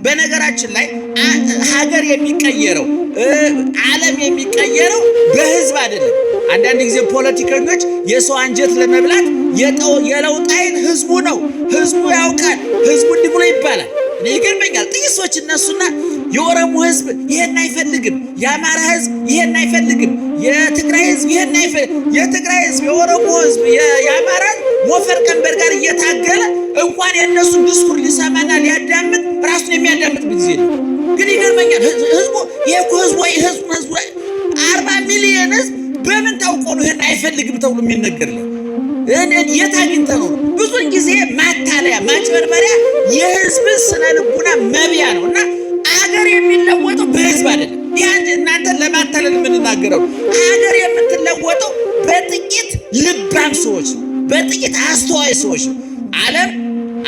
በነገራችን ላይ ሀገር የሚቀየረው ዓለም የሚቀየረው በህዝብ አይደለም። አንዳንድ ጊዜ ፖለቲከኞች የሰው አንጀት ለመብላት የለውጥ ኃይል ህዝቡ ነው፣ ህዝቡ ያውቃል፣ ህዝቡ እንዲህ ብሎ ይባላል። እኔ ይገርመኛል። ጥቂት ሰዎች እነሱና የኦሮሞ ህዝብ ይሄን አይፈልግም፣ የአማራ ህዝብ ይሄን አይፈልግም፣ የትግራይ ህዝብ ይሄን አይፈልግም። የትግራይ ህዝብ፣ የኦሮሞ ህዝብ፣ የአማራ ሞፈር ቀንበር ጋር እየታገለ እንኳን የእነሱን ዲስኩር ሊሰማና ሊያዳምጥ ራሱን የሚያዳምጥ ጊዜ ነው። ግን ይገርመኛል። ህዝቡ ይሄ እኮ ህዝቡ 40 ሚሊዮን ህዝብ በምን ታውቆ ነው ይሄን አይፈልግም ተብሎ የሚነገርለት? የት አግኝተህ ነው? ብዙን ጊዜ ማታለያ ማጭበርበሪያ የህዝብ ስነ ልቡና መብያ ነው። እና አገር የሚለወጠው በህዝብ አይደለም። ያን እናንተን ለማታለል የምንናገረው አገር የምትለወጠው በጥቂት ልባም ሰዎች፣ በጥቂት አስተዋይ ሰዎች። ዓለም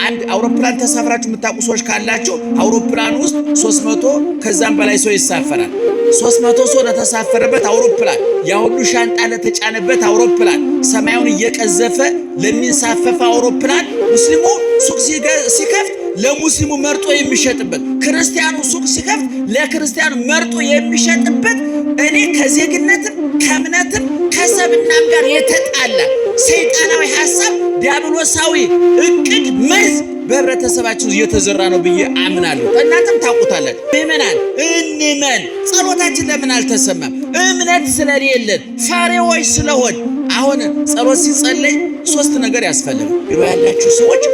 አንድ አውሮፕላን ተሳፍራችሁ የምታውቁ ሰዎች ካላችሁ አውሮፕላን ውስጥ 300 ከዛም በላይ ሰው ይሳፈራል። 300 ሰው ለተሳፈረበት አውሮፕላን፣ ያ ሁሉ ሻንጣ ለተጫነበት አውሮፕላን፣ ሰማዩን እየቀዘፈ ለሚንሳፈፍ አውሮፕላን ሙስሊሙ ሱቅ ሲከፍት ለሙስሊሙ መርጦ የሚሸጥበት፣ ክርስቲያኑ ሱቅ ሲከፍት ለክርስቲያኑ መርጦ የሚሸጥበት እኔ ከዜግነትም ከእምነትም ከሰብናም ጋር የተጣላ ሰይጣናዊ ሐሳብ ዲያብሎሳዊ እቅድ መርዝ በህብረተሰባችን እየተዘራ ነው ብዬ አምናለሁ። እናንተም ታውቁታላችሁ። ምእመናን እንመን። ጸሎታችን ለምን አልተሰማም? እምነት ስለሌለን ፈሪዎች ስለሆን። አሁን ጸሎት ሲጸለይ 3 ነገር ያስፈልጋል። ቢሮ ያላችሁ ሰዎች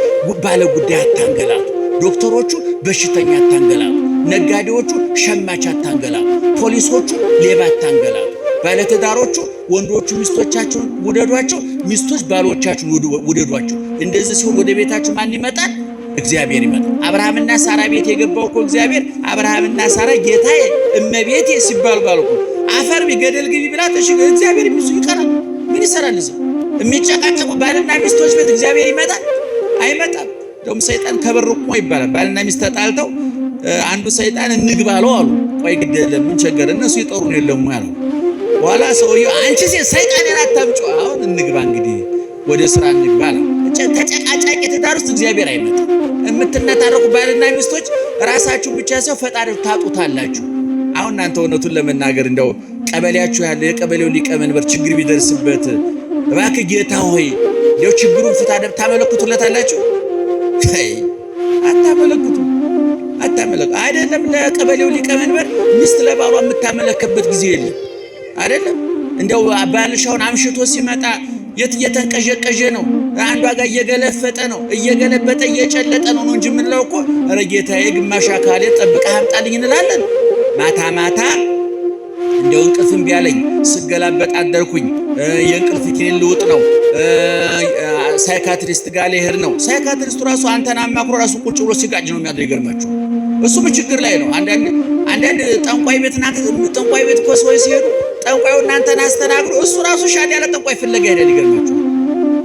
ባለ ጉዳይ አታንገላቱ። ዶክተሮቹ በሽተኛ አታንገላቱ። ነጋዴዎቹ ሸማች አታንገላቱ። ፖሊሶቹ ሌባ አታንገላቱ። ባለትዳሮቹ ወንዶቹ ሚስቶቻቸውን ውደዷቸው፣ ሚስቶች ባሎቻቸውን ውደዷቸው። እንደዚህ ሲሆን ወደ ቤታችሁ ማን ይመጣል? እግዚአብሔር ይመጣል። አብርሃምና ሳራ ቤት የገባው እኮ እግዚአብሔር አብርሃምና ሳራ ጌታዬ እመቤቴ ሲባል ባልኩ አፈር ገደል ግቢ ብላት እሺ እግዚአብሔር የሚሱ ይቀራል። ምን ይሰራል? እዚህ የሚጨቃጨቁ ባልና ሚስቶች ቤት እግዚአብሔር ይመጣል? አይመጣም። ደም ሰይጣን ከበር ቆሞ ይባላል። ባልና ሚስት ተጣልተው አንዱ ሰይጣን እንግባለው አሉ። ቆይ ግድ የለም ምን ቸገረ እነሱ ይጠሩ ነው የለም ያለው። በኋላ ሰውየው አንቺ ሰይጣን ያታምጩ አሁን እንግባ እንግዲህ ወደ ስራ እንግባ አለ። ተጨቃጫቂ ትዳር ውስጥ እግዚአብሔር አይመጣም። የምትነታረቁ ባልና ሚስቶች ራሳችሁ ብቻ ሰው ፈጣሪ ታጡታላችሁ። አሁን እናንተ እውነቱን ለመናገር እንደው ቀበሌያችሁ ያለ የቀበሌው ሊቀመንበር ችግር ቢደርስበት እባክህ ጌታ ሆይ እንደው ችግሩን ፍታ ደብ ታመለክቱለታላችሁ? አታመለክቱ አይደለም። ለቀበሌው ሊቀመንበር ሚስት ለባሏ የምታመለክበት ጊዜ የለም አይደለም። እንደው ባልሻውን አምሽቶ ሲመጣ የት እየተንቀዠቀዠ ነው፣ አንዷ ጋር እየገለፈጠ ነው፣ እየገለበጠ እየጨለጠ ነው እንጂ ምን ለው እኮ ኧረ ጌታዬ ግማሽ አካሌ ጠብቀህ አምጣልኝ እንላለን። ማታ ማታ እንደው እንቅልፍም ቢያለኝ ስገላበጥ አደርኩኝ። የእንቅልፍ ኪኒን ልውጥ ነው፣ ሳይካትሪስት ጋር ልሄድ ነው። ሳይካትሪስቱ ራሱ አንተን አማክሮ ራሱ ቁጭ ብሎ ሲጋጭ ነው የሚያደርገው። ይገርማችሁ። እሱ በችግር ላይ ነው። አንዳንድ ጠንቋይ ቤት ጠንቋይ ቤት እኮ ሰዎች ሲሄዱ ጠንቋዩ እናንተን አስተናግሮ እሱ ራሱ ሻል ያለ ጠንቋይ ፍለጋ ሄዳል። ይገርማችሁ።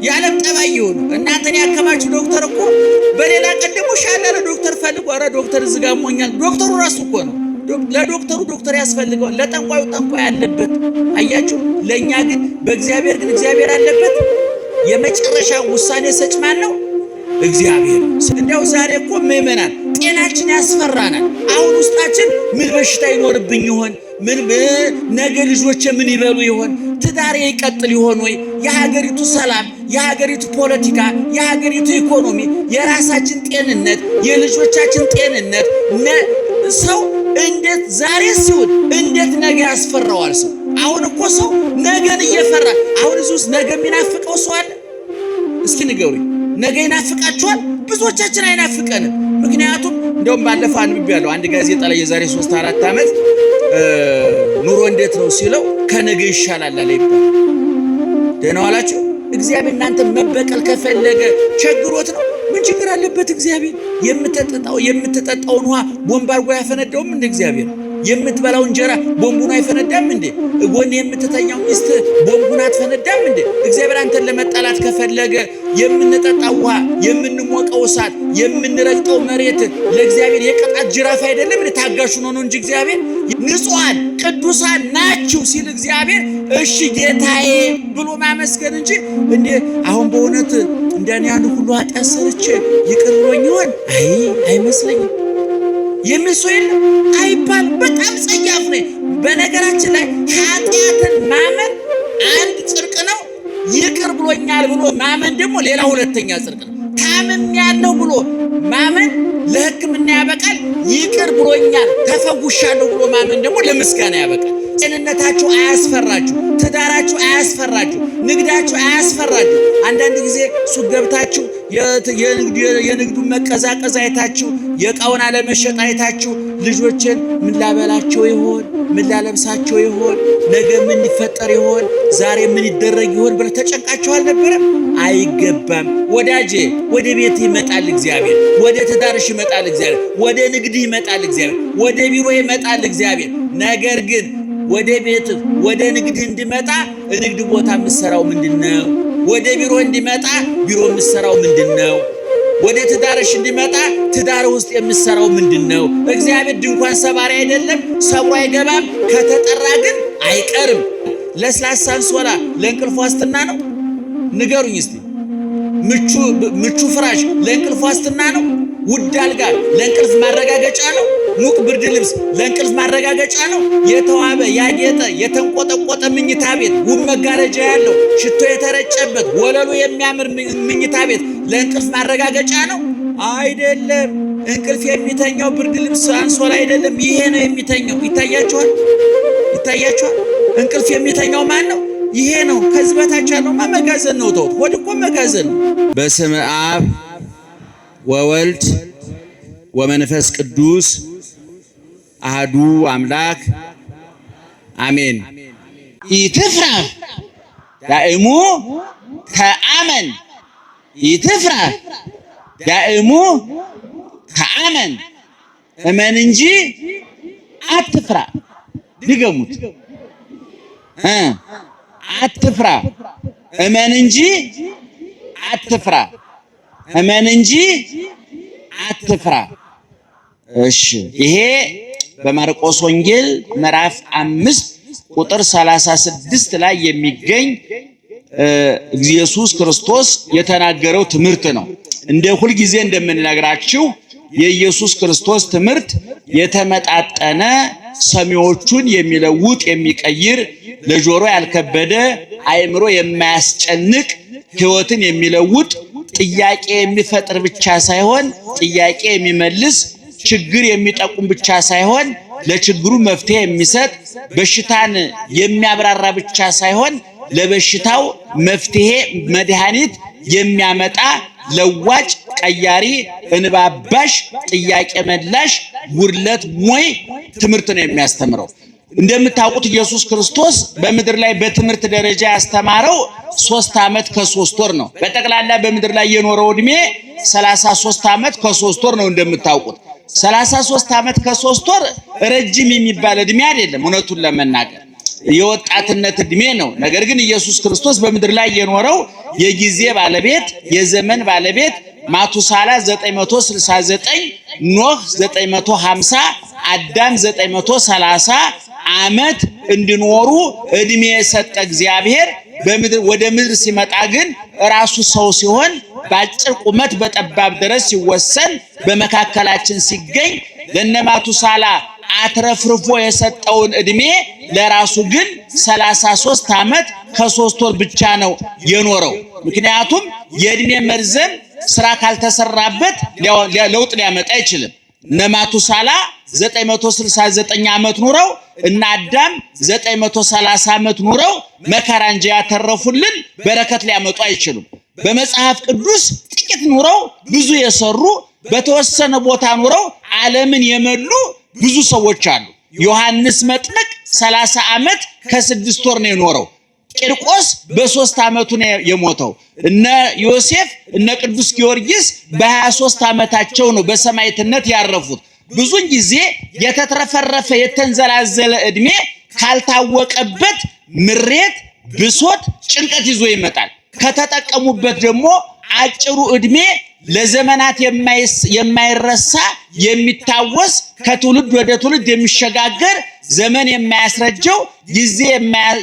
የዓለም ጠባይ ይሁን እናንተን ያከማችሁ ዶክተር እኮ በሌላ ቀን ደግሞ ሻል ያለ ዶክተር ፈልጎ ኧረ ዶክተር እዚህ ጋር ሞኛል። ዶክተሩ ራሱ እኮ ነው። ለዶክተሩ ዶክተር ያስፈልገዋል፣ ለጠንቋዩ ጠንቋይ አለበት። አያችሁ። ለእኛ ግን በእግዚአብሔር ግን እግዚአብሔር አለበት። የመጨረሻ ውሳኔ ሰጭ ማን ነው? እግዚአብሔር። እንዲያው ዛሬ እኮ ምእመናን ጤናችን ያስፈራናል። አሁን ውስጣችን ምን በሽታ ይኖርብኝ ይሆን? ምን ነገ ልጆቼ ምን ይበሉ ይሆን? ትዳሬ ይቀጥል ይሆን ወይ? የሀገሪቱ ሰላም፣ የሀገሪቱ ፖለቲካ፣ የሀገሪቱ ኢኮኖሚ፣ የራሳችን ጤንነት፣ የልጆቻችን ጤንነት ሰው እንዴት ዛሬ ሲውል እንዴት ነገ ያስፈራዋል ሰው። አሁን እኮ ሰው ነገን እየፈራ አሁን እዚህ ውስጥ ነገ የሚናፍቀው ሰው አለ? እስኪ ንገሩኝ። ነገ ይናፍቃችኋል? ብዙዎቻችን አይናፍቀንም። ምክንያቱም እንደውም ባለፈው አንብቤያለሁ አንድ ጋዜጣ ላይ የዛሬ 3-4 ዓመት ኑሮ እንዴት ነው ሲለው ከነገ ይሻላል አለ ይባል። ደህና ዋላችሁ። እግዚአብሔር እናንተ መበቀል ከፈለገ ቸግሮት ነው። ምን ችግር አለበት? እግዚአብሔር የምትጠጣውን ውሃ ቦምብ አድርጎ ያፈነዳውም እንደ እግዚአብሔር። የምትበላው እንጀራ ቦምቡን አይፈነዳም እንዴ? ጎን የምትተኛው ሚስት ቦምቡን አትፈነዳም እንዴ? እግዚአብሔር አንተን ለመጣላት ከፈለገ የምንጠጣው ውሃ፣ የምንሞቀው እሳት፣ የምንረግጠው መሬት ለእግዚአብሔር የቅጣት ጅራፍ አይደለም እንዴ? ታጋሹ ነው እንጂ እግዚአብሔር ንጹሐን ቅዱሳን ናችሁ ሲል እግዚአብሔር እሺ ጌታዬ ብሎ ማመስገን እንጂ እንዴ አሁን በእውነት እንደኔ ያን ሁሉ ኃጢአት ሰርቼ ይቅር ብሎኝ ይሆን? አይመስለኝም። የሚል ሰው የለም አይባል። በጣም ጸያፍ ነው። በነገራችን ላይ ኃጢአትን ማመን አንድ ጽድቅ ነው። ይቅር ብሎኛል ብሎ ማመን ደግሞ ሌላ ሁለተኛ ጽድቅ ነው። ታምሜያለሁ ብሎ ማመን ለሕክምና ያበቃል። ይቅር ብሎኛል ተፈውሻለሁ ብሎ ማመን ደግሞ ለምስጋና ያበቃል። ጤንነታችሁ አያስፈራችሁ፣ ትዳራችሁ አያስፈራችሁ፣ ንግዳችሁ አያስፈራችሁ። አንዳንድ ጊዜ ሱቅ ገብታችሁ የንግዱን መቀዛቀዝ አይታችሁ የእቃውን አለመሸጥ አይታችሁ ልጆችን ምን ላበላቸው ይሆን፣ ምን ላለብሳቸው ይሆን፣ ነገ ምን ይፈጠር ይሆን፣ ዛሬ ምን ይደረግ ይሆን ብለህ ተጨንቃችሁ አልነበረም? አይገባም ወዳጄ። ወደ ቤት ይመጣል እግዚአብሔር፣ ወደ ትዳርሽ ይመጣል እግዚአብሔር፣ ወደ ንግድህ ይመጣል እግዚአብሔር፣ ወደ ቢሮ ይመጣል እግዚአብሔር። ነገር ግን ወደ ቤት ወደ ንግድ እንዲመጣ ንግድ ቦታ የምትሰራው ምንድነው? ወደ ቢሮ እንዲመጣ ቢሮ የምትሰራው ምንድነው? ወደ ትዳርሽ እንዲመጣ ትዳር ውስጥ የምትሰራው ምንድነው? እግዚአብሔር ድንኳን ሰባሪ አይደለም፣ ሰብሮ አይገባም። ከተጠራ ግን አይቀርም። ለስላሳ አንሶላ ለእንቅልፍ ዋስትና ነው? ንገሩኝ እስቲ። ምቹ ፍራሽ ለእንቅልፍ ዋስትና ነው? ውድ አልጋ ለእንቅልፍ ማረጋገጫ ነው? ሙቅ ብርድ ልብስ ለእንቅልፍ ማረጋገጫ ነው? የተዋበ ያጌጠ የተንቆጠቆጠ ምኝታ ቤት ውብ መጋረጃ ያለው ሽቶ የተረጨበት ወለሉ የሚያምር ምኝታ ቤት ለእንቅልፍ ማረጋገጫ ነው? አይደለም። እንቅልፍ የሚተኛው ብርድ ልብስ አንሶላ አይደለም፣ ይሄ ነው የሚተኛው። ይታያችኋል? እንቅልፍ የሚተኛው ማን ነው? ይሄ ነው። ከዚህ በታች ያለው መጋዘን ነው። ተውት፣ ሆድ እኮ መጋዘን ነው። በስመ አብ ወወልድ ወመንፈስ ቅዱስ አሐዱ አምላክ አሜን። ኢትፍራ ዳእሙ ተአመን፣ ኢትፍራ ዳእሙ ተአመን፣ እመን እንጂ አትፍራ። ድገሙት። አትፍራ፣ እመን እንጂ አትፍራ፣ እመን እንጂ አትፍራ። እሺ፣ ይሄ በማርቆስ ወንጌል ምዕራፍ 5 ቁጥር 36 ላይ የሚገኝ ኢየሱስ ክርስቶስ የተናገረው ትምህርት ነው። እንደ ሁል ጊዜ እንደምንነግራችሁ የኢየሱስ ክርስቶስ ትምህርት የተመጣጠነ፣ ሰሚዎቹን የሚለውጥ የሚቀይር፣ ለጆሮ ያልከበደ፣ አእምሮ የማያስጨንቅ፣ ሕይወትን የሚለውጥ፣ ጥያቄ የሚፈጥር ብቻ ሳይሆን ጥያቄ የሚመልስ፣ ችግር የሚጠቁም ብቻ ሳይሆን ለችግሩ መፍትሄ የሚሰጥ፣ በሽታን የሚያብራራ ብቻ ሳይሆን ለበሽታው መፍትሄ መድኃኒት የሚያመጣ፣ ለዋጭ፣ ቀያሪ፣ እንባባሽ፣ ጥያቄ መላሽ፣ ጉድለት ሞይ ትምህርት ነው የሚያስተምረው። እንደምታውቁት ኢየሱስ ክርስቶስ በምድር ላይ በትምህርት ደረጃ ያስተማረው 3 ዓመት ከ3 ወር ነው። በጠቅላላ በምድር ላይ የኖረው ዕድሜ 33 ዓመት ከ3 ወር ነው። እንደምታውቁት 33 ዓመት ከ3 ወር ረጅም የሚባል ዕድሜ አይደለም። እውነቱን ለመናገር የወጣትነት ዕድሜ ነው። ነገር ግን ኢየሱስ ክርስቶስ በምድር ላይ የኖረው የጊዜ ባለቤት የዘመን ባለቤት ማቱሳላ 969 ኖህ 950 አዳም 930 ዓመት እንዲኖሩ ዕድሜ የሰጠ እግዚአብሔር ወደ ምድር ሲመጣ ግን ራሱ ሰው ሲሆን በአጭር ቁመት በጠባብ ደረስ ሲወሰን በመካከላችን ሲገኝ ለነማቱሳላ አትረፍርፎ የሰጠውን ዕድሜ ለራሱ ግን 33 ዓመት ከ3 ወር ብቻ ነው የኖረው። ምክንያቱም የዕድሜ መርዘም ስራ ካልተሰራበት ለውጥ ሊያመጣ አይችልም። ነማቱሳላ 969 ዓመት ኑረው እና አዳም 930 ዓመት ኑረው መከራ እንጂ ያተረፉልን በረከት ሊያመጡ አይችሉም። በመጽሐፍ ቅዱስ ጥቂት ኑረው ብዙ የሰሩ በተወሰነ ቦታ ኑረው ዓለምን የመሉ ብዙ ሰዎች አሉ። ዮሐንስ መጥምቅ 30 ዓመት ከ6 ወር ነው የኖረው። ቂርቆስ በ3 ዓመቱ ነው የሞተው። እነ ዮሴፍ እነ ቅዱስ ጊዮርጊስ በ23 ዓመታቸው ነው በሰማዕትነት ያረፉት። ብዙን ጊዜ የተትረፈረፈ የተንዘላዘለ ዕድሜ ካልታወቀበት ምሬት፣ ብሶት፣ ጭንቀት ይዞ ይመጣል። ከተጠቀሙበት ደግሞ አጭሩ ዕድሜ ለዘመናት የማይረሳ የሚታወስ ከትውልድ ወደ ትውልድ የሚሸጋገር ዘመን የማያስረጀው ጊዜ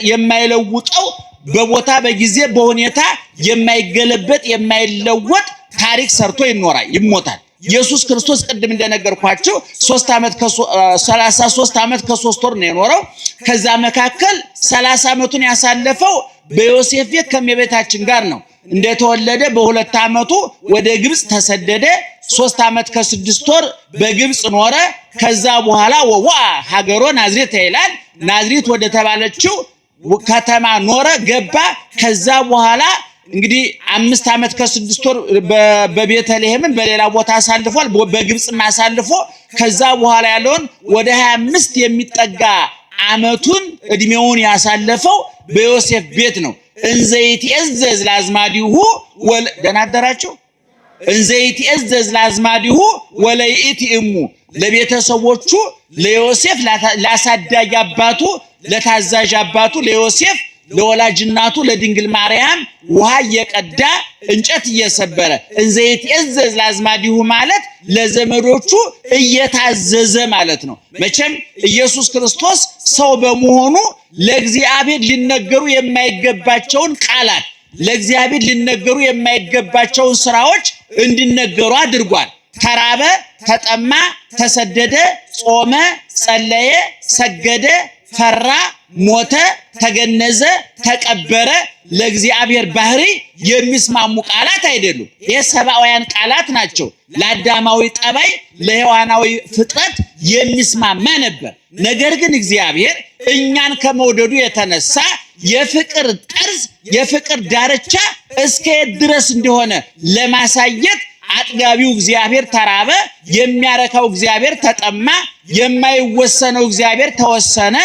የማይለውጠው በቦታ በጊዜ በሁኔታ የማይገለበጥ የማይለወጥ ታሪክ ሰርቶ ይሞታል። ኢየሱስ ክርስቶስ ቅድም እንደነገርኳችሁ 33 ዓመት ከ3 ወር ነው የኖረው። ከዛ መካከል 30 ዓመቱን ያሳለፈው በዮሴፍ ቤት ከእመቤታችን ጋር ነው። እንደተወለደ በ2 ዓመቱ ወደ ግብጽ ተሰደደ። 3 ዓመት ከ6 ወር በግብጽ ኖረ። ከዛ በኋላ ሀገሮ ናዝሬት ይላል። ናዝሬት ወደ ተባለችው ከተማ ኖረ ገባ። ከዛ በኋላ እንግዲህ 5 ዓመት ከ6 ወር በቤተልሔም በሌላ ቦታ አሳልፏል። በግብጽም አሳልፎ ከዛ በኋላ ያለውን ወደ 25 የሚጠጋ ዓመቱን እድሜውን ያሳለፈው በዮሴፍ ቤት ነው። እንዘይት እዘዝ ለአዝማዲሁ ደህና አደራችሁ። እንዘይት እዘዝ ለአዝማዲሁ ወለይእቲ እሙ ለቤተሰቦቹ ለዮሴፍ ላሳዳጊ አባቱ ለታዛዥ አባቱ ለዮሴፍ ለወላጅ እናቱ ለድንግል ማርያም ውሃ እየቀዳ እንጨት እየሰበረ እንዘይት እዘዝ ለአዝማዲሁ ማለት ለዘመዶቹ እየታዘዘ ማለት ነው። መቼም ኢየሱስ ክርስቶስ ሰው በመሆኑ ለእግዚአብሔር ሊነገሩ የማይገባቸውን ቃላት ለእግዚአብሔር ሊነገሩ የማይገባቸውን ስራዎች እንዲነገሩ አድርጓል። ተራበ፣ ተጠማ፣ ተሰደደ፣ ጾመ፣ ጸለየ፣ ሰገደ፣ ፈራ፣ ሞተ፣ ተገነዘ፣ ተቀበረ ለእግዚአብሔር ባህሪ የሚስማሙ ቃላት አይደሉም። የሰብአውያን ቃላት ናቸው። ለአዳማዊ ጠባይ ለሔዋናዊ ፍጥረት የሚስማማ ነበር። ነገር ግን እግዚአብሔር እኛን ከመውደዱ የተነሳ የፍቅር ጠርዝ የፍቅር ዳርቻ እስከ ድረስ እንደሆነ ለማሳየት አጥጋቢው እግዚአብሔር ተራበ፣ የሚያረካው እግዚአብሔር ተጠማ፣ የማይወሰነው እግዚአብሔር ተወሰነ፣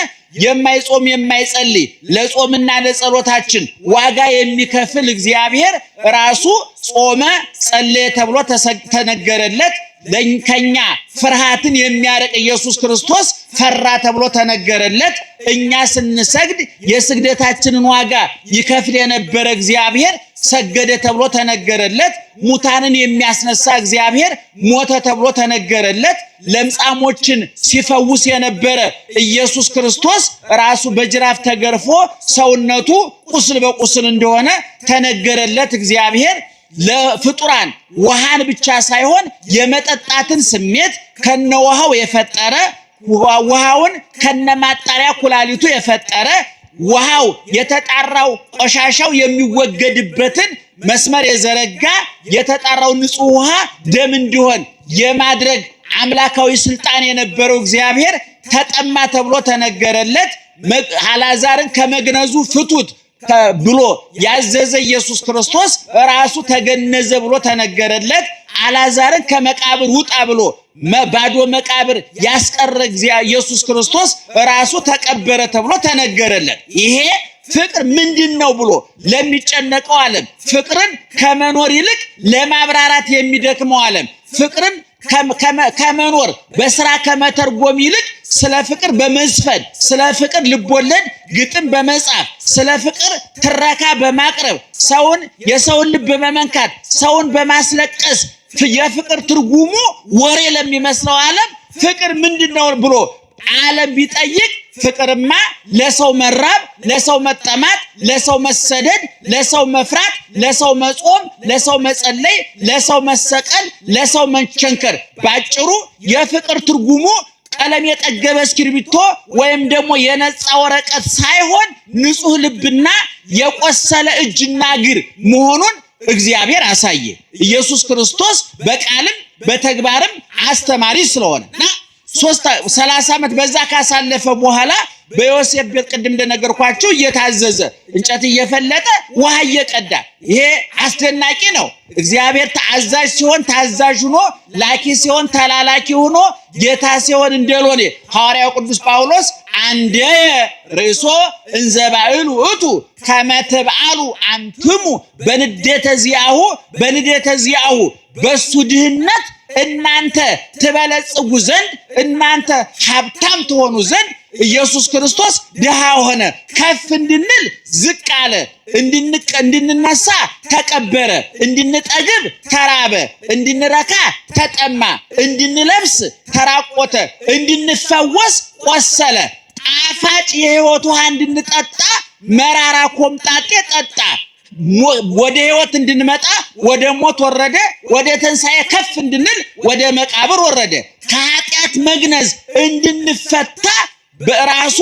የማይጾም የማይጸልይ ለጾምና ለጸሎታችን ዋጋ የሚከፍል እግዚአብሔር ራሱ ጾመ፣ ጸለየ ተብሎ ተነገረለት። ከኛ ፍርሃትን የሚያርቅ ኢየሱስ ክርስቶስ ፈራ ተብሎ ተነገረለት። እኛ ስንሰግድ የስግደታችንን ዋጋ ይከፍል የነበረ እግዚአብሔር ሰገደ ተብሎ ተነገረለት። ሙታንን የሚያስነሳ እግዚአብሔር ሞተ ተብሎ ተነገረለት። ለምጻሞችን ሲፈውስ የነበረ ኢየሱስ ክርስቶስ ራሱ በጅራፍ ተገርፎ ሰውነቱ ቁስል በቁስል እንደሆነ ተነገረለት። እግዚአብሔር ለፍጡራን ውሃን ብቻ ሳይሆን የመጠጣትን ስሜት ከነውሃው የፈጠረ ውሃውን ከነማጣሪያ ኩላሊቱ የፈጠረ ውሃው የተጣራው ቆሻሻው የሚወገድበትን መስመር የዘረጋ የተጣራው ንጹህ ውሃ ደም እንዲሆን የማድረግ አምላካዊ ስልጣን የነበረው እግዚአብሔር ተጠማ ተብሎ ተነገረለት። አልዓዛርን ከመግነዙ ፍቱት ብሎ ያዘዘ ኢየሱስ ክርስቶስ ራሱ ተገነዘ ብሎ ተነገረለት። አልዓዛርን ከመቃብር ውጣ ብሎ ባዶ መቃብር ያስቀረ ኢየሱስ ክርስቶስ ራሱ ተቀበረ ተብሎ ተነገረለት። ይሄ ፍቅር ምንድነው ብሎ ለሚጨነቀው ዓለም ፍቅርን ከመኖር ይልቅ ለማብራራት የሚደክመው ዓለም ፍቅርን ከመኖር በስራ ከመተርጎም ይልቅ ስለ ፍቅር በመዝፈን ስለ ፍቅር ልቦለድ ግጥም በመጻፍ ስለ ፍቅር ትረካ በማቅረብ የሰውን ልብ በመመንካት ሰውን በማስለቀስ የፍቅር ትርጉሙ ወሬ ለሚመስለው ዓለም ፍቅር ምንድነው ብሎ ዓለም ቢጠይቅ ፍቅርማ ለሰው መራብ፣ ለሰው መጠማት፣ ለሰው መሰደድ፣ ለሰው መፍራት፣ ለሰው መጾም፣ ለሰው መጸለይ፣ ለሰው መሰቀል፣ ለሰው መቸንከር። ባጭሩ የፍቅር ትርጉሙ ቀለም የጠገበ እስክሪብቶ ወይም ደግሞ የነጻ ወረቀት ሳይሆን ንጹህ ልብና የቆሰለ እጅና እግር መሆኑን እግዚአብሔር አሳየ። ኢየሱስ ክርስቶስ በቃልም በተግባርም አስተማሪ ስለሆነና 30 ዓመት በዛ ካሳለፈ በኋላ በዮሴፍ ቤት ቅድም እንደነገርኳችሁ እየታዘዘ እንጨት እየፈለጠ ውሃ እየቀዳ ይሄ አስደናቂ ነው። እግዚአብሔር ተአዛዥ ሲሆን ታዛዥ ሆኖ፣ ላኪ ሲሆን ተላላኪ ሆኖ፣ ጌታ ሲሆን እንደሎሌ ሐዋርያው ቅዱስ ጳውሎስ አንደ ርእሶ እንዘባዕሉ እቱ ከመተብአሉ አንትሙ በንዴተ ዚአሁ በሱ ድህነት እናንተ ትበለጽጉ ዘንድ እናንተ ሀብታም ትሆኑ ዘንድ ኢየሱስ ክርስቶስ ድሃ ሆነ። ከፍ እንድንል ዝቅ አለ። እንድንነሳ ተቀበረ። እንድንጠግብ ተራበ። እንድንረካ ተጠማ። እንድንለብስ ተራቆተ። እንድንፈወስ ቆሰለ። ጣፋጭ የሕይወት ውሃ እንድንጠጣ መራራ ኮምጣጤ ጠጣ። ወደ ሕይወት እንድንመጣ ወደ ሞት ወረደ፣ ወደ ትንሣኤ ከፍ እንድንል ወደ መቃብር ወረደ። ከኃጢአት መግነዝ እንድንፈታ በራሱ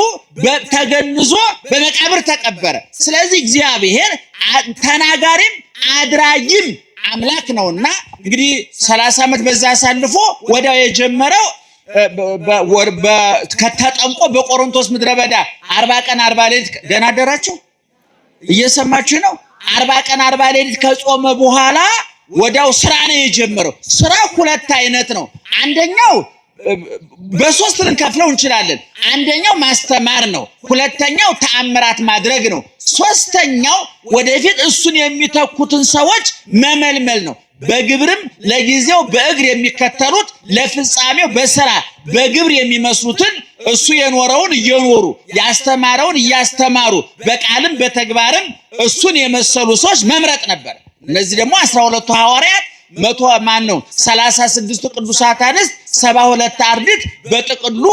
ተገንዞ በመቃብር ተቀበረ። ስለዚህ እግዚአብሔር ተናጋሪም አድራጊም አምላክ ነውና እንግዲህ 30 ዓመት በዛ አሳልፎ ወዲያው የጀመረው ከተጠምቆ በቆሮንቶስ ምድረ በዳ 40 ቀን 40 ሌሊት ደህና አደራችሁ እየሰማችሁ ነው። 40 ቀን 40 ሌሊት ከጾመ በኋላ ወዲያው ስራ ነው የጀመረው። ስራ ሁለት አይነት ነው። አንደኛው በሶስት ልንከፍለው እንችላለን። አንደኛው ማስተማር ነው። ሁለተኛው ተአምራት ማድረግ ነው። ሶስተኛው ወደፊት እሱን የሚተኩትን ሰዎች መመልመል ነው። በግብርም ለጊዜው በእግር የሚከተሉት ለፍጻሜው በስራ በግብር የሚመስሉትን እሱ የኖረውን እየኖሩ ያስተማረውን እያስተማሩ በቃልም በተግባርም እሱን የመሰሉ ሰዎች መምረጥ ነበር። እነዚህ ደግሞ 12 ሐዋርያት 36 ቅዱሳት አንስት 72 አርድእት በጥቅሉ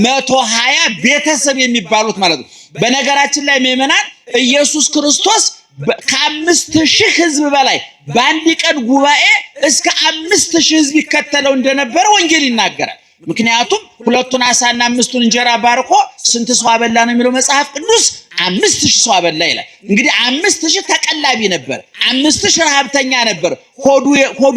120 ቤተሰብ የሚባሉት ማለት ነው። በነገራችን ላይ ምዕመናን ኢየሱስ ክርስቶስ ከ5000 ሕዝብ በላይ በአንድ ቀን ጉባኤ እስከ 5000 ሕዝብ ይከተለው እንደነበረ ወንጌል ይናገራል። ምክንያቱም 2 ዓሣና 5 እንጀራ ባርኮ ስንት ሰው አበላ ነው የሚለው መጽሐፍ ቅዱስ? 5000 ሰው አበላ ይላል። እንግዲህ 5000 ተቀላቢ ነበር፣ 5000 ረሃብተኛ ነበር፣ ሆዱ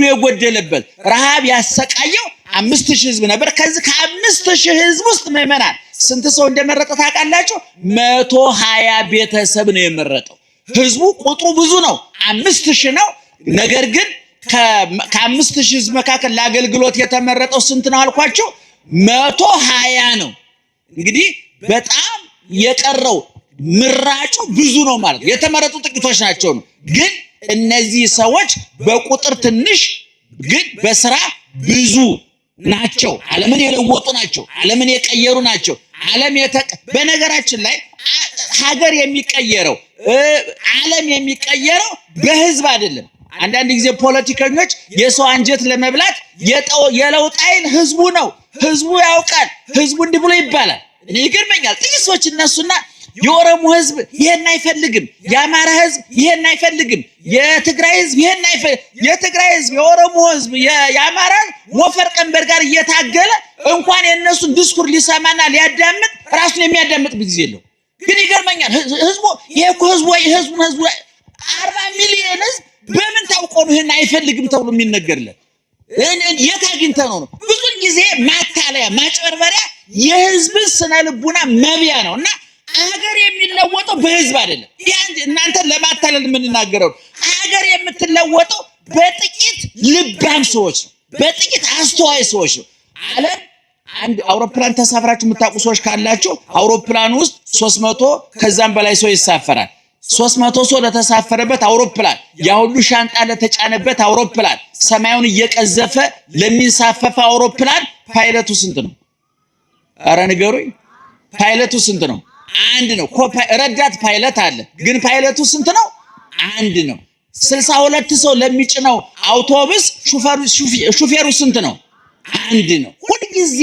የጎደለበት ረሃብ ያሰቃየው 5000 ሕዝብ ነበር። ከዚህ ከ5000 ሕዝብ ውስጥ ምዕመናን ስንት ሰው እንደመረጠ ታውቃላችሁ? 120 ቤተሰብ ነው የመረጠው። ሕዝቡ ቁጥሩ ብዙ ነው፣ 5000 ነው። ነገር ግን ከ5000 ሕዝብ መካከል ለአገልግሎት የተመረጠው ስንት ነው አልኳቸው? 120 ነው። እንግዲህ በጣም የቀረው ምራጩ ብዙ ነው ማለት ነው። የተመረጡ ጥቂቶች ናቸው ነው። ግን እነዚህ ሰዎች በቁጥር ትንሽ ግን በስራ ብዙ ናቸው። ዓለምን የለወጡ ናቸው። ዓለምን የቀየሩ ናቸው። በነገራችን ላይ ሀገር የሚቀየረው ዓለም የሚቀየረው በህዝብ አይደለም። አንዳንድ ጊዜ ፖለቲከኞች የሰው አንጀት ለመብላት የለውጥ ኃይል ህዝቡ ነው፣ ህዝቡ ያውቃል፣ ህዝቡ እንዲህ ብሎ ይባላል። እኔ ይገርመኛል። ጥቂት ሰዎች እነሱና የኦሮሞ ህዝብ ይሄን አይፈልግም፣ የአማራ ህዝብ ይሄን አይፈልግም፣ የትግራይ ህዝብ ይሄን አይፈልግም። የትግራይ ህዝብ፣ የኦሮሞ ህዝብ፣ የአማራ ሞፈር ቀንበር ጋር እየታገለ እንኳን የነሱን ዲስኩር ሊሰማና ሊያዳምጥ ራሱን የሚያዳምጥ ጊዜ የለው። ግን ይገርመኛል። ህዝቡ ይሄ እኮ ህዝቡ 40 ሚሊዮን ህዝብ በምን ታውቆ ነው ይሄን አይፈልግም ተብሎ የሚነገርለት? የት አግኝተህ ነው? ብዙ ጊዜ ማታለያ ማጭበርበሪያ የህዝብ ስነ ልቡና መብያ ነውና ሀገር የሚለወጠው በህዝብ አይደለም። እናንተ ለማታለል የምንናገረው ሀገር የምትለወጠው በጥቂት ልባም ሰዎች ነው፣ በጥቂት አስተዋይ ሰዎች ነው። ዓለም አንድ አውሮፕላን ተሳፍራችሁ የምታውቁ ሰዎች ካላችሁ አውሮፕላን ውስጥ 300 ከዛም በላይ ሰው ይሳፈራል። 300 ሰው ለተሳፈረበት አውሮፕላን ያ ሁሉ ሻንጣ ለተጫነበት አውሮፕላን ሰማዩን እየቀዘፈ ለሚንሳፈፈ አውሮፕላን ፓይለቱ ስንት ነው? ኧረ ንገሩኝ። ፓይለቱ ስንት ነው? አንድ ነው። ረዳት ፓይለት አለ፣ ግን ፓይለቱ ስንት ነው? አንድ ነው። 62 ሰው ለሚጭነው አውቶቡስ ሹፌሩ ስንት ነው? አንድ ነው። ሁሉ ጊዜ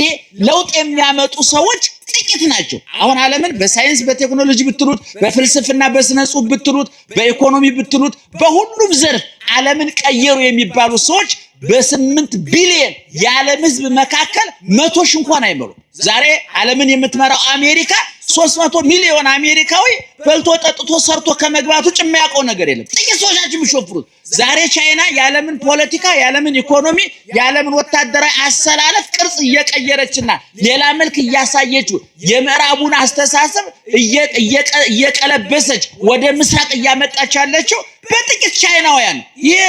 ለውጥ የሚያመጡ ሰዎች ጥቂት ናቸው። አሁን ዓለምን በሳይንስ በቴክኖሎጂ ብትሉት፣ በፍልስፍና በስነ ጽሑፍ ብትሉት፣ በኢኮኖሚ ብትሉት፣ በሁሉም ዘርፍ ዓለምን ቀየሩ የሚባሉ ሰዎች በ8 ቢሊዮን የዓለም ሕዝብ መካከል 100 ሺህ እንኳን አይመሩም። ዛሬ ዓለምን የምትመራው አሜሪካ 300 ሚሊዮን አሜሪካዊ በልቶ ጠጥቶ ሰርቶ ከመግባት ውጭ የሚያውቀው ነገር የለም። ጥቂት ሰዎች ናቸው የሚሾፍሩት። ዛሬ ቻይና የዓለምን ፖለቲካ፣ የዓለምን ኢኮኖሚ፣ የዓለምን ወታደራዊ አሰላለፍ ቅርጽ እየቀየረችና ሌላ መልክ እያሳየችው የምዕራቡን አስተሳሰብ እየቀለበሰች ወደ ምስራቅ እያመጣች ያለችው በጥቂት ቻይናውያን። ይህ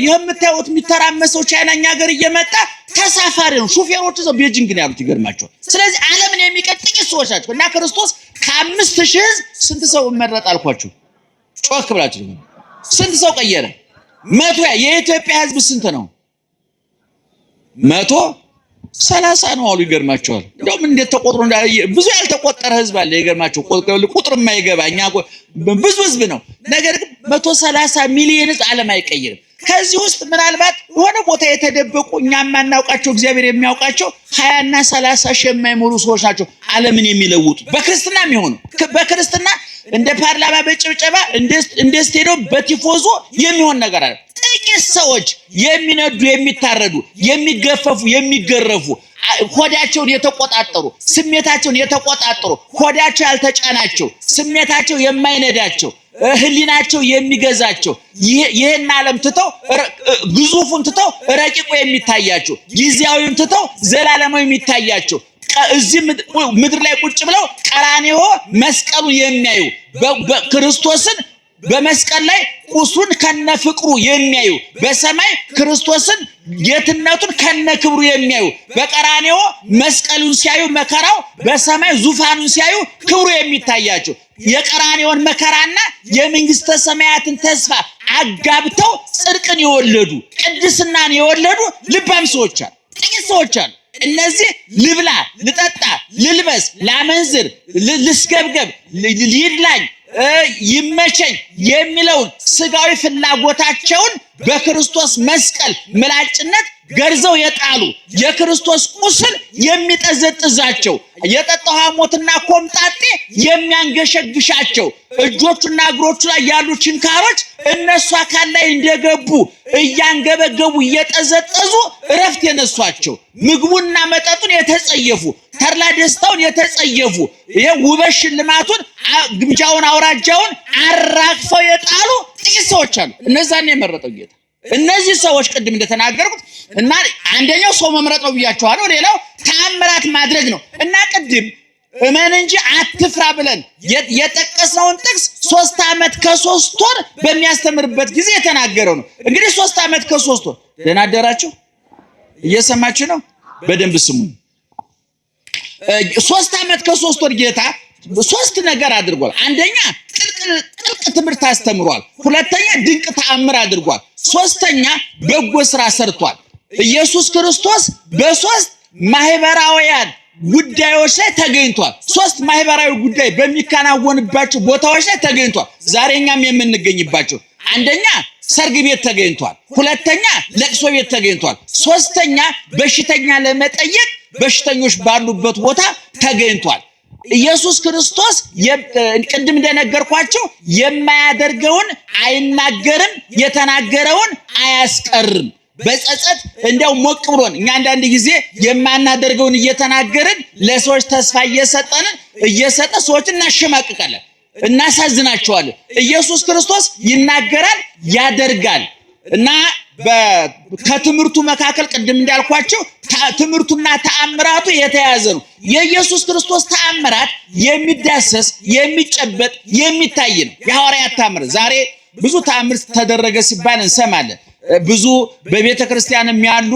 የምታዩት የሚተራመሰው ቻይና እኛ ሀገር እየመጣ ተሳፋሪ ነው። ሹፌሮቹ እዛው ቤጂንግ ነው ያሉት። ይገርማቸዋል። ስለዚህ ዓለምን የሚቀጥ ጥቂት ሰዎች ናቸው እና ክርስቶስ ከ5000 ሕዝብ ስንት ሰው መረጥ አልኳችሁ? ጮክ ብላችሁ ስንት ሰው ቀየረ? 100። የኢትዮጵያ ሕዝብ ስንት ነው? 130 ነው አሉ። ይገርማቸዋል። እንደውም እንዴት ተቆጥሮ ብዙ ያልተቆጠረ ሕዝብ አለ። ይገርማቸው ቁጥር የማይገባ እኛ ብዙ ሕዝብ ነው። ነገር ግን 130 ሚሊዮን ሕዝብ ዓለም አይቀይርም። ከዚህ ውስጥ ምናልባት የሆነ ቦታ የተደበቁ እኛ የማናውቃቸው እግዚአብሔር የሚያውቃቸው 20 እና 30 ሺህ የማይሞሉ ሰዎች ናቸው ዓለምን የሚለውጡ። በክርስትና የሚሆኑ በክርስትና እንደ ፓርላማ በጭብጨባ እንደ ስቴዲየም በቲፎዞ የሚሆን ነገር አለ። ጥቂት ሰዎች የሚነዱ የሚታረዱ የሚገፈፉ የሚገረፉ ሆዳቸውን የተቆጣጠሩ ስሜታቸውን የተቆጣጠሩ ሆዳቸው ያልተጫናቸው ስሜታቸው የማይነዳቸው ህሊናቸው የሚገዛቸው ይሄን ዓለም ትተው ግዙፉን ትተው ረቂቁ የሚታያቸው ጊዜያዊውን ትተው ዘላለማዊ የሚታያቸው እዚህ ምድር ላይ ቁጭ ብለው ቀራንዮ መስቀሉን የሚያዩ ክርስቶስን በመስቀል ላይ ቁሱን ከነፍቅሩ የሚያዩ በሰማይ ክርስቶስን ጌትነቱን ከነክብሩ የሚያዩ በቀራንዮ መስቀሉን ሲያዩ መከራው በሰማይ ዙፋኑን ሲያዩ ክብሩ የሚታያቸው የቀራንዮን መከራና የመንግስተ ሰማያትን ተስፋ አጋብተው ጽድቅን የወለዱ ቅድስናን የወለዱ ልባም ሰዎች አሉ። ጥቂት ሰዎች አሉ። እነዚህ ልብላ ልጠጣ ልልበስ ላመንዝር ልስገብገብ ይድላኝ ይመቸኝ የሚለውን ስጋዊ ፍላጎታቸውን በክርስቶስ መስቀል ምላጭነት ገርዘው የጣሉ የክርስቶስ ቁስል የሚጠዘጥዛቸው የጠጣው ሐሞትና ኮምጣጤ የሚያንገሸግሻቸው እጆቹና እግሮቹ ላይ ያሉ ችንካሮች እነሱ አካል ላይ እንደገቡ እያንገበገቡ እየጠዘጠዙ እረፍት የነሷቸው ምግቡና መጠጡን የተጸየፉ ተድላ ደስታውን የተጸየፉ ይሄ ውበት ሽልማቱን ግምጃውን አውራጃውን አራግፈው የጣሉ ጥቂት ሰዎች አሉ። እነዛን የመረጠው ጌታ እነዚህ ሰዎች ቅድም እንደተናገርኩት እና አንደኛው ሰው መምረጥ ነው ብያቸዋለሁ። ሌላው ተአምራት ማድረግ ነው እና ቅድም እመን እንጂ አትፍራ ብለን የጠቀስነውን ጥቅስ 3 ዓመት ከ3 ወር በሚያስተምርበት ጊዜ የተናገረው ነው። እንግዲህ 3 ዓመት ከ3 ወር ደህና አደራችሁ? እየሰማችሁ ነው? በደንብ ስሙ። 3 ዓመት ከ3 ወር ጌታ 3 ነገር አድርጓል። አንደኛ ጥልቅ ትምህርት አስተምሯል። ሁለተኛ ድንቅ ተአምር አድርጓል። ሶስተኛ በጎ ስራ ሰርቷል። ኢየሱስ ክርስቶስ በ3 ማህበራውያን ጉዳዮች ላይ ተገኝቷል። 3 ማህበራዊ ጉዳይ በሚከናወንባቸው ቦታዎች ላይ ተገኝቷል። ዛሬኛም የምንገኝባቸው አንደኛ ሰርግ ቤት ተገኝቷል። ሁለተኛ ለቅሶ ቤት ተገኝቷል። ሶስተኛ በሽተኛ ለመጠየቅ በሽተኞች ባሉበት ቦታ ተገኝቷል። ኢየሱስ ክርስቶስ ቅድም እንደነገርኳቸው የማያደርገውን አይናገርም፣ የተናገረውን አያስቀርም። በጸጸት እንደው ሞቅ ብሎን እኛ አንዳንድ ጊዜ የማናደርገውን እየተናገርን ለሰዎች ተስፋ እየሰጠ ሰዎችን እናሸማቅቃለን፣ እናሳዝናቸዋለን። ኢየሱስ ክርስቶስ ይናገራል፣ ያደርጋል እና ከትምህርቱ መካከል ቅድም እንዳልኳቸው ትምህርቱና ተአምራቱ የተያዘ ነው። የኢየሱስ ክርስቶስ ተአምራት የሚዳሰስ የሚጨበጥ የሚታይ ነው። የሐዋርያት ተአምር ዛሬ ብዙ ተአምር ተደረገ ሲባል እንሰማለን። ብዙ በቤተ ክርስቲያንም ያሉ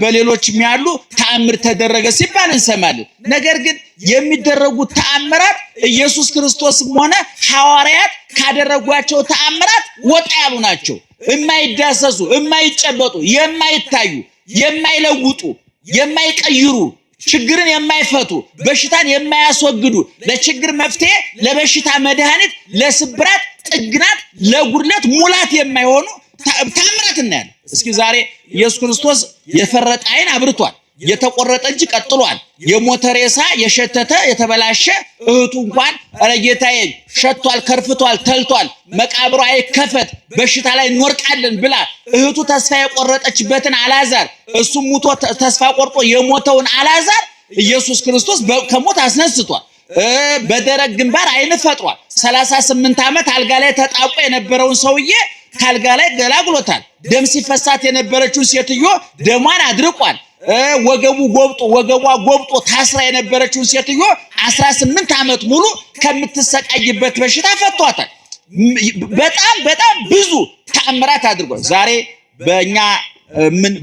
በሌሎችም ያሉ ተአምር ተደረገ ሲባል እንሰማለን። ነገር ግን የሚደረጉት ተአምራት ኢየሱስ ክርስቶስም ሆነ ሐዋርያት ካደረጓቸው ተአምራት ወጣ ያሉ ናቸው። የማይዳሰሱ የማይጨበጡ የማይታዩ የማይለውጡ የማይቀይሩ ችግርን የማይፈቱ በሽታን የማያስወግዱ ለችግር መፍትሄ ለበሽታ መድኃኒት ለስብራት ጥግናት ለጉድለት ሙላት የማይሆኑ ተአምራት እናያለን። እስኪ ዛሬ ኢየሱስ ክርስቶስ የፈረጠ ዓይን አብርቷል፣ የተቆረጠ እጅ ቀጥሏል፣ የሞተ ሬሳ የሸተተ የተበላሸ እህቱ እንኳን ኧረ ጌታዬ ሸቷል ከርፍቷል ተልቷል መቃብሩ አይከፈት በሽታ ላይ እንወርቃለን ብላ እህቱ ተስፋ የቆረጠችበትን አልዓዛር እሱም ሙቶ ተስፋ ቆርጦ የሞተውን አልዓዛር ኢየሱስ ክርስቶስ ከሞት አስነስቷል። በደረቅ ግንባር ዓይን ፈጥሯል። 38 ዓመት አልጋ ላይ ተጣቆ የነበረውን ሰውዬ ካልጋ ላይ ገላግሎታል። ደም ሲፈሳት የነበረችውን ሴትዮ ደሟን አድርቋል። ወገቧ ጎብጦ ታስራ የነበረችውን ሴትዮ 18 ዓመት ሙሉ ከምትሰቃይበት በሽታ ፈቷታል። በጣም ብዙ ተአምራት አድርጓል። ዛሬ በእኛ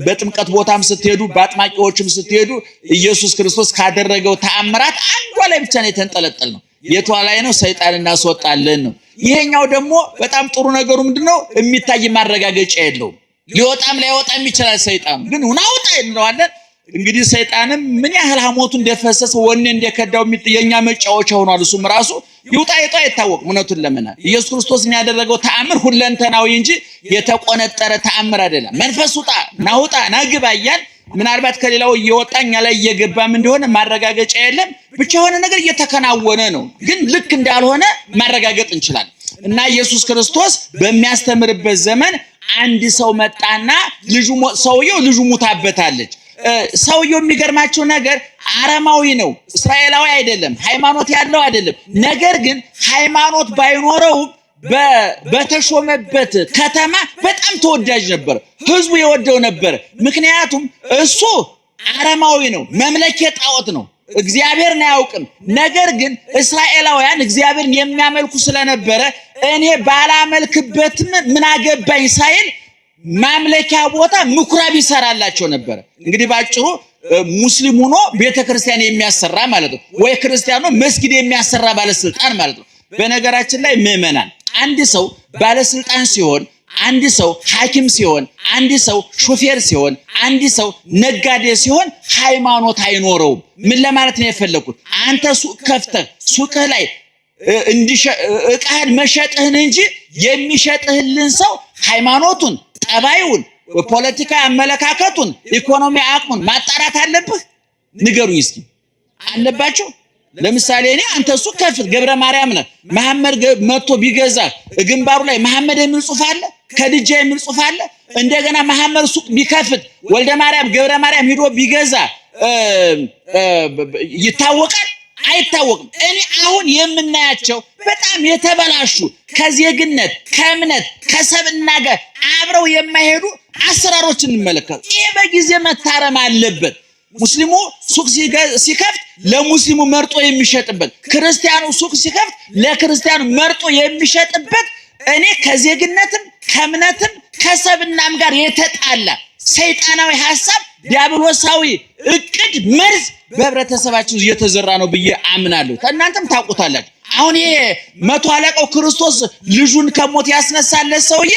በጥምቀት ቦታም ስትሄዱ በአጥማቂዎችም ስትሄዱ ኢየሱስ ክርስቶስ ካደረገው ተአምራት አንዷ ላይ ብቻ ነው የተንጠለጠል ነው። የቷ ላይ ነው? ሰይጣን እናስወጣለን ነው። ይሄኛው ደግሞ በጣም ጥሩ ነገሩ ምንድነው? የሚታይ ማረጋገጫ የለውም። ሊወጣም ላይወጣም ይችላል። ሰይጣን ግን ውጣ እንለዋለን። እንግዲህ ሰይጣንም ምን ያህል ሐሞቱ እንደፈሰሰ ወኔ እንደከዳው የኛ መጫወቻ ሆኗል። እሱም ራሱ ይውጣ አይታወቅም። እውነቱን ለመናገር ኢየሱስ ክርስቶስ ያደረገው ተአምር ሁለንተናዊ እንጂ የተቆነጠረ ተአምር አይደለም። መንፈስ ውጣ ናውጣ ናግባ እያል ምናልባት ከሌላው እየወጣኛ ላይ እየገባም እንደሆነ ማረጋገጫ የለም። ብቻ የሆነ ነገር እየተከናወነ ነው፣ ግን ልክ እንዳልሆነ ማረጋገጥ እንችላለን። እና ኢየሱስ ክርስቶስ በሚያስተምርበት ዘመን አንድ ሰው መጣና ሰውየው ልጁ ሙታበታለች። ሰውየው የሚገርማቸው ነገር አረማዊ ነው፣ እስራኤላዊ አይደለም፣ ሃይማኖት ያለው አይደለም። ነገር ግን ሃይማኖት ባይኖረው በተሾመበት ከተማ በጣም ተወዳጅ ነበር፣ ህዝቡ የወደው ነበር። ምክንያቱም እሱ አረማዊ ነው፣ መምለኪያ ጣዖት ነው፣ እግዚአብሔርን አያውቅም። ነገር ግን እስራኤላውያን እግዚአብሔርን የሚያመልኩ ስለነበረ እኔ ባላመልክበትም ምን አገባኝ ሳይል ማምለኪያ ቦታ ምኩራብ ይሰራላቸው ነበር። እንግዲህ ባጭሩ ሙስሊም ሆኖ ቤተክርስቲያን የሚያሰራ ማለት ነው፣ ወይ ክርስቲያኖ መስጊድ የሚያሰራ ባለስልጣን ማለት ነው። በነገራችን ላይ ምዕመናን አንድ ሰው ባለስልጣን ሲሆን፣ አንድ ሰው ሐኪም ሲሆን፣ አንድ ሰው ሹፌር ሲሆን፣ አንድ ሰው ነጋዴ ሲሆን ሃይማኖት አይኖረውም። ምን ለማለት ነው የፈለኩት? አንተ ሱቅ ከፍተህ ሱቅህ ላይ እቃህን መሸጥህን እንጂ የሚሸጥህልን ሰው ሃይማኖቱን፣ ጠባዩን፣ ፖለቲካ አመለካከቱን፣ ኢኮኖሚ አቅሙን ማጣራት አለብህ። ንገሩኝ እስኪ አለባችሁ? ለምሳሌ እኔ አንተ ሱቅ ከፍት ገብረ ማርያም ነህ፣ መሐመድ መጥቶ ቢገዛ ግንባሩ ላይ መሐመድ የሚል ጽሑፍ አለ፣ ከድጃ የሚል ጽሑፍ አለ። እንደገና መሐመድ ሱቅ ቢከፍት ወልደ ማርያም ገብረ ማርያም ሂዶ ቢገዛ ይታወቃል? አይታወቅም። እኔ አሁን የምናያቸው በጣም የተበላሹ ከዜግነት ከእምነት ከሰብና ጋር አብረው የማይሄዱ አሰራሮች እንመለከቱ። ይሄ በጊዜ መታረም አለበት። ሙስሊሙ ሱቅ ሲከፍት ለሙስሊሙ መርጦ የሚሸጥበት፣ ክርስቲያኑ ሱቅ ሲከፍት ለክርስቲያኑ መርጦ የሚሸጥበት እኔ ከዜግነትም ከእምነትም ከሰብናም ጋር የተጣላ ሰይጣናዊ ሐሳብ ዲያብሎሳዊ እቅድ መርዝ በህብረተሰባችን እየተዘራ ነው ብዬ አምናለሁ። እናንተም ታውቁታላችሁ። አሁን ይሄ መቶ አለቃው ክርስቶስ ልጁን ከሞት ያስነሳለት ሰውዬ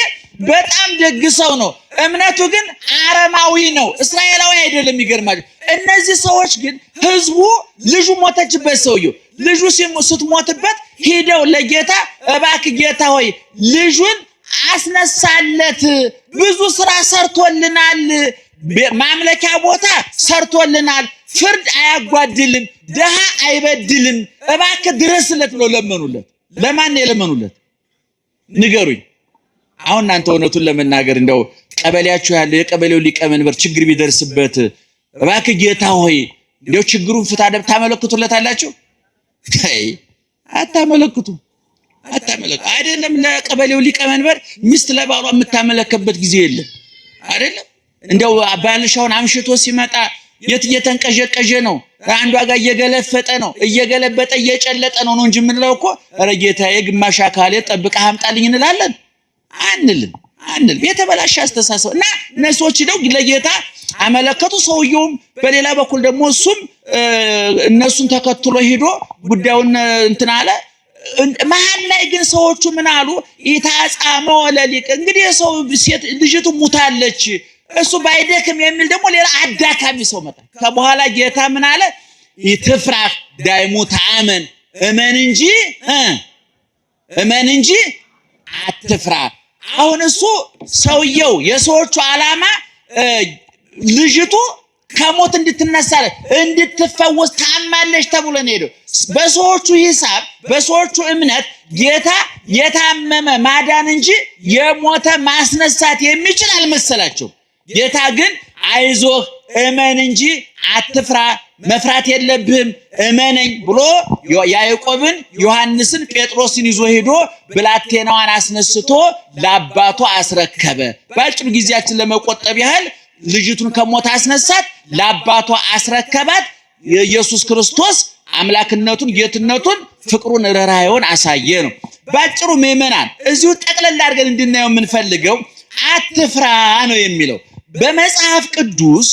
በጣም ደግ ሰው ነው። እምነቱ ግን አረማዊ ነው፣ እስራኤላዊ አይደለም። ይገርማል። እነዚህ ሰዎች ግን ህዝቡ ልጁ ሞተችበት፣ ሰውየው ልጁ ስትሞትበት ሄደው ለጌታ እባክህ ጌታ ሆይ ልጁን አስነሳለት፣ ብዙ ስራ ሰርቶልናል፣ ማምለኪያ ቦታ ሰርቶልናል፣ ፍርድ አያጓድልም፣ ደሃ አይበድልም፣ እባክህ ድረስለት ብለው ለመኑለት። ለማን ነው የለመኑለት? ንገሩኝ። አሁን እናንተ እውነቱን ለመናገር እንደው ቀበሌያችሁ ያለ የቀበሌው ሊቀመንበር ችግር ቢደርስበት እባክህ ጌታ ሆይ እንደው ችግሩን ፍታ ደብ ታመለክቱለታላችሁ? አታመለክቱ። አይደለም ለቀበሌው ሊቀመንበር ሚስት ለባሏ የምታመለከበት ጊዜ የለም አይደለም። እንደው ባልሻውን አምሽቶ ሲመጣ የት እየተንቀዠቀዠ ነው፣ አንዷ ጋር እየገለፈጠ ነው፣ እየገለበጠ እየጨለጠ ነው እንጂ የምንለው እኮ ኧረ ጌታዬ ግማሽ አካሌ ጠብቀህ አምጣልኝ እንላለን? አንልም። የተበላሸ አስተሳሰብ እና እነሱዎች ነው ለጌታ አመለከቱ። ሰውየውም በሌላ በኩል ደግሞ እሱም እነሱን ተከትሎ ሄዶ ጉዳዩን እንትን አለ። መሀል ላይ ግን ሰዎቹ ምን አሉ? ኢታጻመ ወለሊቅ። እንግዲህ ሰው ሴት ልጅቱ ሙታለች፣ እሱ ባይደክም የሚል ደግሞ ሌላ አዳካሚ ሰው መጣ። ከበኋላ ጌታ ምን አለ? ይትፍራህ ዳይሙ ተአመን፣ እመን እንጂ አትፍራ። አሁን እሱ ሰውየው የሰዎቹ ዓላማ ልጅቱ ከሞት እንድትነሳ እንድትፈወስ ታማለች ተብሎ ነው ሄደው። በሰዎቹ ሂሳብ በሰዎቹ እምነት ጌታ የታመመ ማዳን እንጂ የሞተ ማስነሳት የሚችል አልመሰላቸው። ጌታ ግን አይዞህ እመን እንጂ አትፍራ፣ መፍራት የለብህም እመነኝ ብሎ ያዕቆብን ዮሐንስን ጴጥሮስን ይዞ ሄዶ ብላቴናዋን አስነስቶ ለአባቷ አስረከበ። ባጭሩ ጊዜያችን ለመቆጠብ ያህል ልጅቱን ከሞት አስነሳት፣ ለአባቷ አስረከባት። ኢየሱስ ክርስቶስ አምላክነቱን ጌትነቱን ፍቅሩን ርኅራኄውን አሳየ ነው። ባጭሩ ምዕመናን እዚሁ ጠቅለል አድርገን እንድናየው የምንፈልገው አትፍራ ነው የሚለው። በመጽሐፍ ቅዱስ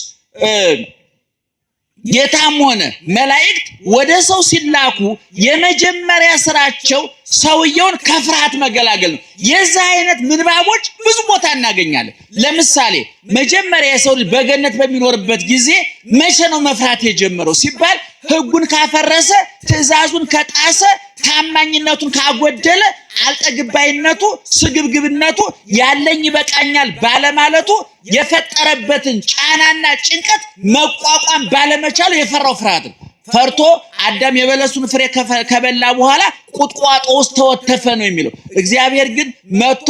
ጌታም ሆነ መላእክት ወደ ሰው ሲላኩ የመጀመሪያ ስራቸው ሰውየውን ከፍርሃት መገላገል ነው። የዛ አይነት ምንባቦች ብዙ ቦታ እናገኛለን። ለምሳሌ መጀመሪያ የሰው ልጅ በገነት በሚኖርበት ጊዜ መቼ ነው መፍራት የጀመረው ሲባል ሕጉን ካፈረሰ፣ ትእዛዙን ከጣሰ፣ ታማኝነቱን ካጎደለ አልጠግባይነቱ፣ ስግብግብነቱ፣ ያለኝ ይበቃኛል ባለማለቱ የፈጠረበትን ጫናና ጭንቀት መቋቋም ባለመቻሉ የፈራው ፍርሃት ነው። ፈርቶ አዳም የበለሱን ፍሬ ከበላ በኋላ ቁጥቋጦ ውስጥ ተወተፈ ነው የሚለው። እግዚአብሔር ግን መጥቶ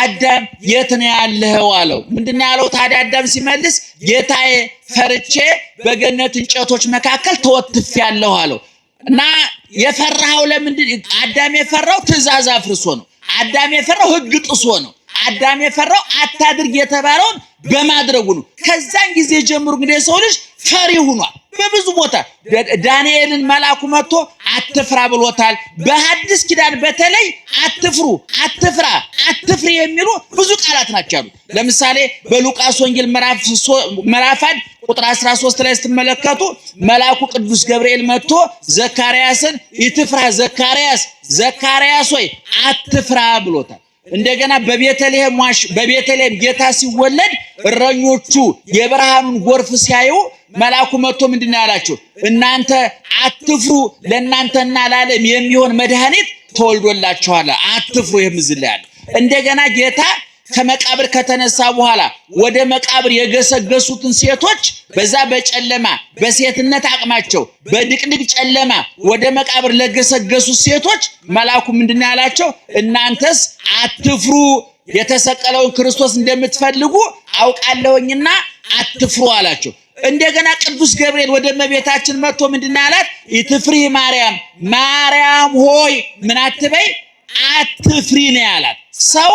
አዳም የት ነው ያለኸው አለው። ምንድነው ያለው ታዲያ አዳም ሲመልስ ጌታዬ ፈርቼ በገነት እንጨቶች መካከል ተወትፌያለሁ አለው። እና የፈራው ለምንድን አዳም የፈራው ትእዛዝ አፍርሶ ነው። አዳም የፈራው ሕግ ጥሶ ነው። አዳም የፈራው አታድርግ የተባለውን በማድረጉ ነው። ከዛን ጊዜ ጀምሮ እንግዲህ ሰው ልጅ ፈሪ ሆኗል። በብዙ ቦታ ዳንኤልን መልአኩ መጥቶ አትፍራ ብሎታል። በሐዲስ ኪዳን በተለይ አትፍሩ፣ አትፍራ፣ አትፍሪ የሚሉ ብዙ ቃላት ናቸው ያሉት። ለምሳሌ በሉቃስ ወንጌል ምዕራፍ 1 ቁጥር 13 ላይ ስትመለከቱ መልአኩ ቅዱስ ገብርኤል መጥቶ ዘካርያስን ይትፍራ ዘካርያስ ሆይ አትፍራ ብሎታል። እንደገና በቤተልሔም ጌታ ሲወለድ እረኞቹ የብርሃኑን ጎርፍ ሲያዩ መልአኩ መጥቶ ምንድነው ያላቸው? እናንተ አትፍሩ፣ ለእናንተና ለዓለም የሚሆን መድኃኒት ተወልዶላችኋል፣ አትፍሩ የምዝላል። እንደገና ጌታ ከመቃብር ከተነሳ በኋላ ወደ መቃብር የገሰገሱትን ሴቶች በዛ በጨለማ በሴትነት አቅማቸው በድቅድቅ ጨለማ ወደ መቃብር ለገሰገሱት ሴቶች መልአኩ ምንድነው ያላቸው? እናንተስ አትፍሩ፣ የተሰቀለውን ክርስቶስ እንደምትፈልጉ አውቃለሁኝና አትፍሩ አላቸው። እንደገና ቅዱስ ገብርኤል ወደ እመቤታችን መጥቶ ምንድነው ያላት? ይትፍሪ ማርያም ሆይ ምን አትበይ አትፍሪ ነው ያላት። ሰው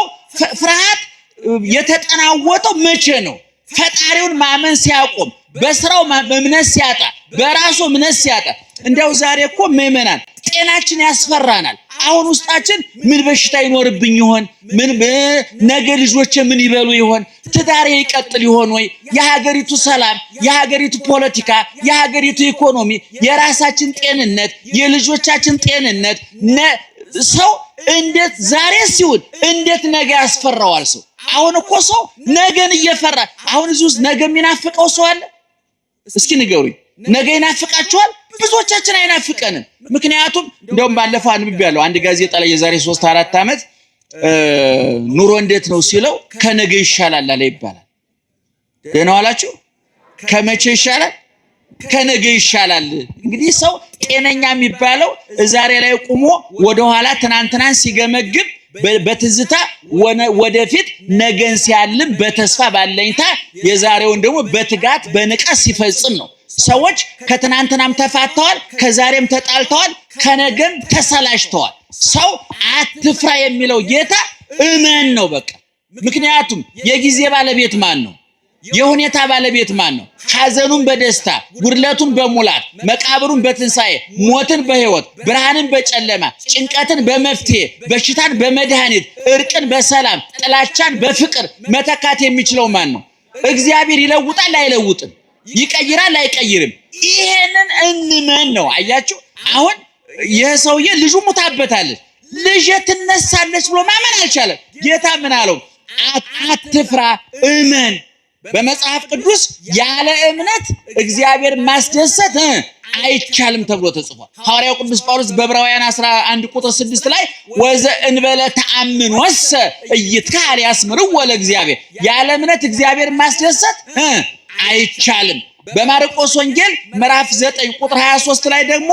ፍርሃት የተጠናወተው መቼ ነው? ፈጣሪውን ማመን ሲያቆም፣ በስራው እምነት ሲያጣ፣ በራሱ እምነት ሲያጣ። እንደው ዛሬ እኮ ምእመናን ጤናችን ያስፈራናል። አሁን ውስጣችን ምን በሽታ ይኖርብኝ ይሆን? ነገ ልጆቼ ምን ይበሉ ይሆን? ትዳሬ ይቀጥል ይሆን ወይ? የሀገሪቱ ሰላም፣ የሀገሪቱ ፖለቲካ፣ የሀገሪቱ ኢኮኖሚ፣ የራሳችን ጤንነት፣ የልጆቻችን ጤንነት ሰው እንዴት ዛሬ ሲውል እንዴት ነገ ያስፈራዋል ሰው። አሁን እኮ ሰው ነገን እየፈራ አሁን እዚህ ውስጥ ነገ የሚናፍቀው ሰው አለ? እስኪ ንገሩኝ። ነገ ይናፍቃችኋል? ብዙዎቻችን አይናፍቀንም። ምክንያቱም እንደውም ባለፈው አንብቤያለሁ አንድ ጋዜጣ ላይ የዛሬ 3-4 ዓመት ኑሮ እንዴት ነው ሲለው ከነገ ይሻላል አለ ይባላል። ደህና ዋላችሁ? ከመቼ ይሻላል? ከነገ ይሻላል። እንግዲህ ሰው ጤነኛ የሚባለው ዛሬ ላይ ቆሞ ወደኋላ ትናንትናን ሲገመግም በትዝታ ወደፊት ነገን ሲያልም በተስፋ ባለኝታ የዛሬውን ደግሞ በትጋት በንቃት ሲፈጽም ነው። ሰዎች ከትናንትናም ተፋተዋል፣ ከዛሬም ተጣልተዋል፣ ከነገም ተሰላሽተዋል። ሰው አትፍራ የሚለው ጌታ እመን ነው በቃ። ምክንያቱም የጊዜ ባለቤት ማን ነው? የሁኔታ ባለቤት ማን ነው? ሐዘኑን በደስታ ጉድለቱን በሙላት መቃብሩን በትንሳኤ ሞትን በሕይወት ብርሃንን በጨለማ ጭንቀትን በመፍትሄ በሽታን በመድኃኒት እርቅን በሰላም ጥላቻን በፍቅር መተካት የሚችለው ማን ነው? እግዚአብሔር ይለውጣል አይለውጥም? ይቀይራል አይቀይርም? ይሄንን እንመን ነው። አያችሁ አሁን ይህ ሰውዬ ልጁ ሙታበታለች፣ ልጅ ትነሳለች ብሎ ማመን አልቻለም። ጌታ ምን አለው? አትፍራ እመን። በመጽሐፍ ቅዱስ ያለ እምነት እግዚአብሔር ማስደሰት አይቻልም ተብሎ ተጽፏል። ሐዋርያው ቅዱስ ጳውሎስ በዕብራውያን 11 ቁጥር 6 ላይ ወዘ እንበለ ተአምን ወሰ እይትካል ያስምርው ለእግዚአብሔር፣ ያለ እምነት እግዚአብሔር ማስደሰት አይቻልም። በማርቆስ ወንጌል ምዕራፍ 9 ቁጥር 23 ላይ ደግሞ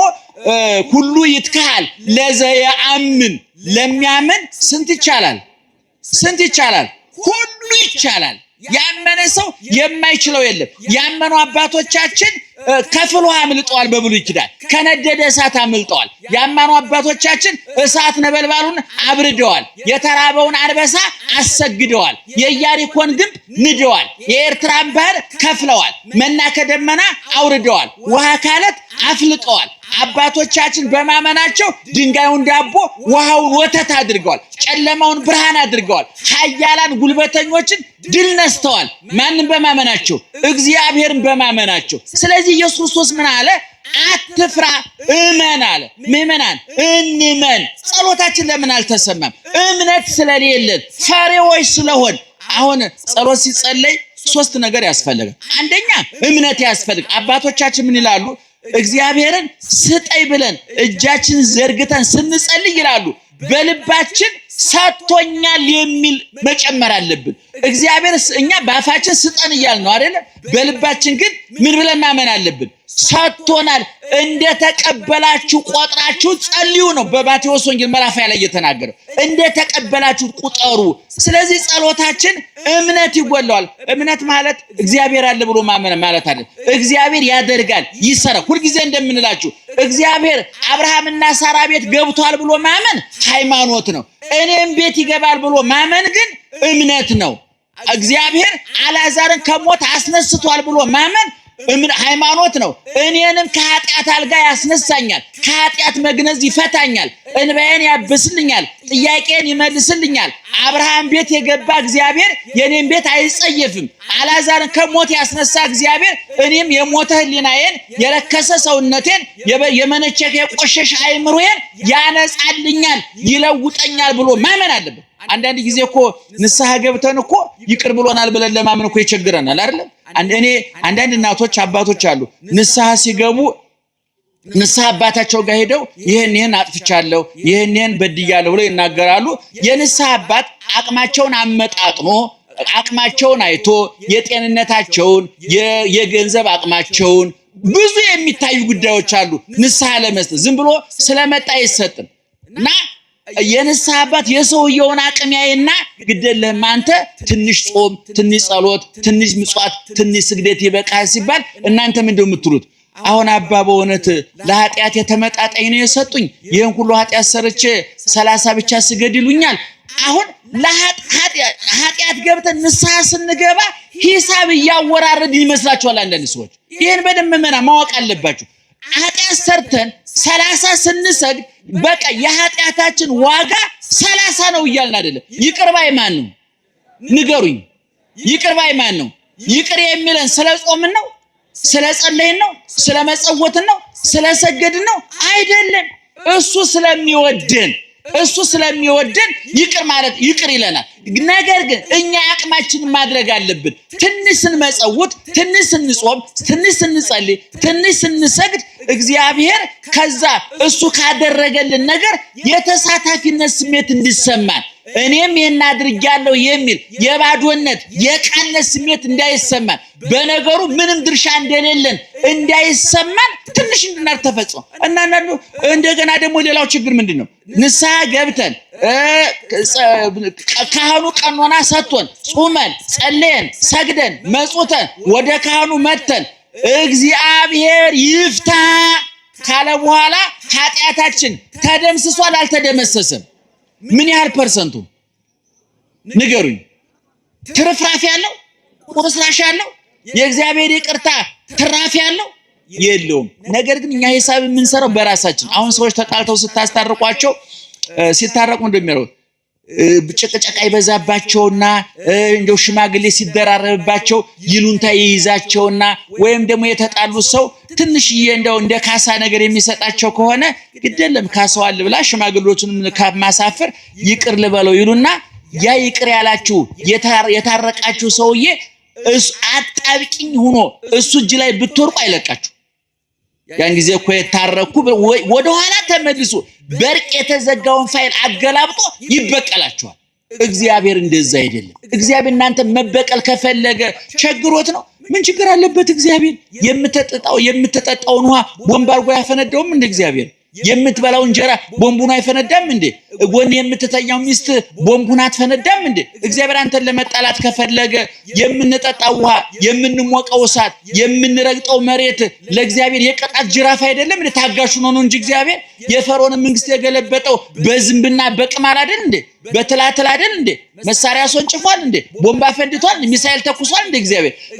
ሁሉ ይትካል ለዘየአምን፣ ለሚያምን ስንት ይቻላል? ስንት ይቻላል? ሁሉ ይቻላል። ያመነ ሰው የማይችለው የለም። ያመኑ አባቶቻችን ከፍል ውሃ አምልጠዋል፣ በብሉይ ኪዳን ከነደደ እሳት አምልጠዋል። ያመኑ አባቶቻችን እሳት ነበልባሉን አብርደዋል፣ የተራበውን አንበሳ አሰግደዋል፣ የኢያሪኮን ግንብ ንደዋል፣ የኤርትራን ባህር ከፍለዋል፣ መና ከደመና አውርደዋል፣ ውሃ ካለት አፍልቀዋል። አባቶቻችን በማመናቸው ድንጋዩን ዳቦ ውሃውን ወተት አድርገዋል፣ ጨለማውን ብርሃን አድርገዋል። ኃያላን ጉልበተኞችን ድል ነስተዋል። ማንን በማመናቸው? እግዚአብሔርን በማመናቸው። ስለዚህ ኢየሱስ ክርስቶስ ምን አለ? አትፍራ እመን አለ። ምእመናን እንመን። ጸሎታችን ለምን አልተሰማም? እምነት ስለሌለን ፈሪዎች ስለሆን። አሁን ጸሎት ሲጸለይ 3 ነገር ያስፈልጋል። አንደኛ እምነት ያስፈልጋል። አባቶቻችን ምን ይላሉ? እግዚአብሔርን ስጠይ ብለን እጃችን ዘርግተን ስንጸልይ ይላሉ በልባችን ሰጥቶኛል የሚል መጨመር አለብን። እግዚአብሔር እኛ በአፋችን ስጠን እያልን ነው አይደል? በልባችን ግን ምን ብለን ማመን አለብን? ሰጥቶናል። እንደተቀበላችሁ ቆጥራችሁ ጸልዩ ነው በማቴዎስ ወንጌል ምዕራፍ 20 ላይ የተናገረው። እንደተቀበላችሁ ቁጠሩ። ስለዚህ ጸሎታችን እምነት ይጎላዋል። እምነት ማለት እግዚአብሔር አለ ብሎ ማመን ማለት አይደል። እግዚአብሔር ያደርጋል፣ ይሰራል። ሁልጊዜ እንደምንላችሁ እግዚአብሔር አብርሃምና ሳራ ቤት ገብቷል ብሎ ማመን ሃይማኖት ነው። እኔም ቤት ይገባል ብሎ ማመን ግን እምነት ነው። እግዚአብሔር አልዓዛርን ከሞት አስነስቷል ብሎ ማመን ሃይማኖት ነው። እኔንም ከኃጢአት አልጋ ያስነሳኛል፣ ከኃጢአት መግነዝ ይፈታኛል፣ እንባዬን ያብስልኛል፣ ጥያቄን ይመልስልኛል። አብርሃም ቤት የገባ እግዚአብሔር የኔን ቤት አይጸየፍም። አልዓዛርን ከሞት ያስነሳ እግዚአብሔር እኔም የሞተ ሕሊናዬን የረከሰ ሰውነቴን የመነቸከ የቆሸሸ አይምሮዬን ያነጻልኛል፣ ይለውጠኛል ብሎ ማመን አለበት። አንዳንድ ጊዜ እኮ ንስሐ ገብተን እኮ ይቅር ብሎናል ብለን ለማመን እኮ ይቸግረናል አይደል? አንዳንድ እናቶች አባቶች አሉ ንስሐ ሲገቡ ንስሐ አባታቸው ጋር ሄደው ይሄን አጥፍቻለሁ ይሄን በድያለሁ ብለው ይናገራሉ። የንስሐ አባት አቅማቸውን አመጣጥኖ አቅማቸውን አይቶ የጤንነታቸውን የገንዘብ አቅማቸውን ብዙ የሚታዩ ጉዳዮች አሉ። ንስሐ ለመስጠት ዝም ብሎ ስለመጣ አይሰጥም እና የንስሐ አባት የሰውየውን አቅም ያይና ግደለህም አንተ ትንሽ ጾም፣ ትንሽ ጸሎት፣ ትንሽ ምጽዋት፣ ትንሽ ስግደት ይበቃል ሲባል እናንተ ምንድነው የምትሉት? አሁን አባ በእውነት ለኃጢአት የተመጣጣኝ ነው የሰጡኝ፣ ይሄን ሁሉ ኃጢአት ሰርቼ 30 ብቻ ስገድ ይሉኛል። አሁን ለኃጢአት ገብተን ንስሐ ስንገባ ሂሳብ እያወራረድን ይመስላችኋል አንዳንድ ሰዎች። ይሄን በደንብ ማወቅ አለባችሁ። ኃጢአት ሰርተን 30 ስንሰግድ በቃ የኃጢአታችን ዋጋ 30 ነው እያልን አይደለም። ይቅር ባይ ማን ነው? ንገሩኝ። ይቅር ባይ ማን ነው? ይቅር የሚለን ስለ ጾምን ነው? ስለ ጸለይን ነው? ስለ መጸወትን ነው? ስለ ሰገድን ነው? አይደለም። እሱ ስለሚወደን ይቅር ማለት ይቅር ይለናል። ነገር ግን እኛ አቅማችንን ማድረግ አለብን። ትንሽ ስንመጸውት፣ ትንሽ ስንጾም፣ ትንሽ ስንጸልይ፣ ትንሽ ስንሰግድ እግዚአብሔር ከዛ እሱ ካደረገልን ነገር የተሳታፊነት ስሜት እንዲሰማን እኔም ይሄን አድርጌያለሁ የሚል የባዶነት የቃነት ስሜት እንዳይሰማን በነገሩ ምንም ድርሻ እንደሌለን እንዳይሰማን ትንሽ እንድናር ተፈጽሞ እና እንደገና ደግሞ ሌላው ችግር ምንድነው? ንስሐ ገብተን ካህኑ ቀኖና ሰጥቶን ጾመን ጸልየን ሰግደን መጾተን ወደ ካህኑ መተን እግዚአብሔር ይፍታ ካለ በኋላ ኃጢአታችን ተደምስሷል አልተደመሰሰም? ምን ያህል ፐርሰንቱ ንገሩኝ? ትርፍራፊ ያለው ቁርስራሽ ያለው የእግዚአብሔር ይቅርታ ትራፊ ያለው የለውም። ነገር ግን እኛ ሂሳብ የምንሰራው በራሳችን። አሁን ሰዎች ተጣልተው ስታስታርቋቸው ሲታረቁ እንደሚያረው ጭቅጭቅ ይበዛባቸውና እንደው ሽማግሌ ሲደራረብባቸው ይሉንታ ይይዛቸውና ወይም ደግሞ የተጣሉት ሰው ትንሽዬ እንደው እንደ ካሳ ነገር የሚሰጣቸው ከሆነ ግደለም ካሳው አለ ብላ ሽማግሌዎችን ከማሳፈር ይቅር ልበለው ይሉና ያ ይቅር ያላችሁ የታረቃችሁ ሰውዬ አጣብቂኝ ሆኖ እሱ እጅ ላይ ብትወርቁ አይለቃችሁ። ያን ጊዜ እኮ የታረኩ ወደ ኋላ ተመልሶ በርቅ የተዘጋውን ፋይል አገላብጦ ይበቀላችኋል። እግዚአብሔር እንደዛ አይደለም። እግዚአብሔር እናንተ መበቀል ከፈለገ ቸግሮት ነው። ምን ችግር አለበት? እግዚአብሔር የምትጠጣውን ውሃ ቦምብ አድርጎ ያፈነዳውም እንደ እግዚአብሔር የምትበላው እንጀራ ቦምቡን አይፈነዳም እንዴ? ጎን የምትተኛው ሚስት ቦምቡን አትፈነዳም እንዴ? እግዚአብሔር አንተን ለመጣላት ከፈለገ የምንጠጣው ውሃ፣ የምንሞቀው እሳት፣ የምንረግጠው መሬት ለእግዚአብሔር የቅጣት ጅራፍ አይደለም እንዴ? ታጋሹ ነው እንጂ እግዚአብሔር የፈርዖን መንግስት የገለበጠው በዝምብና በቅማል አይደል እንዴ? በትላትል አይደል እንዴ? መሳሪያ አስወንጭፏል እንዴ? ቦምብ አፈንድቷል፣ ሚሳኤል ተኩሷል እንዴ?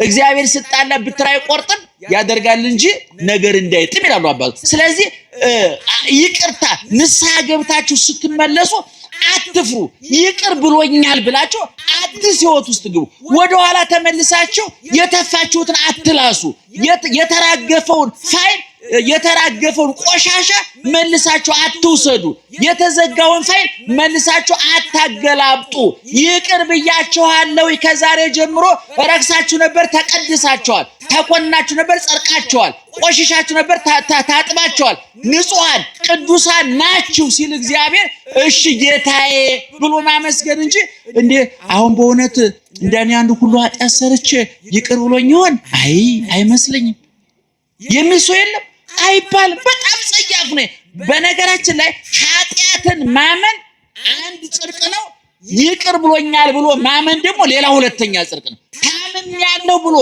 እግዚአብሔር ስጣላ ብትራይ ቆርጥም ያደርጋል እንጂ ነገር እንዳይጥም ይላሉ አባቶች። ስለዚህ ይቅርታ ንስሐ ገብታችሁ ስትመለሱ አትፍሩ። ይቅር ብሎኛል ብላችሁ አዲስ ህይወት ውስጥ ግቡ። ወደ ኋላ ተመልሳችሁ የተፋችሁትን አትላሱ። የተራገፈውን ፋይል የተራገፈውን ቆሻሻ መልሳችሁ አትውሰዱ። የተዘጋውን ፋይል መልሳችሁ አታገላብጡ። ይቅር ብያችኋለሁ፣ ከዛሬ ጀምሮ ረክሳችሁ ነበር ተቀድሳችኋል፣ ተኮንናችሁ ነበር ጸድቃችኋል፣ ቆሽሻችሁ ነበር ታጥባችኋል፣ ንጹሃን ቅዱሳን ናችሁ ሲል እግዚአብሔር እሺ ጌታዬ ብሎ ማመስገን እንጂ እንዴ አሁን በእውነት እንደኔ አንዱ ሁሉ ኃጢአት ሰርቼ ይቅር ብሎኝ ይሆን አይመስለኝም የሚል ሰው የለም አይባልም። በጣም ጸያፍ ነው። በነገራችን ላይ ኃጢአትን ማመን አንድ ጽድቅ ነው። ይቅር ብሎኛል ብሎ ማመን ደግሞ ሌላ ሁለተኛ ጽድቅ ነው። ታምኛለሁ ብሎ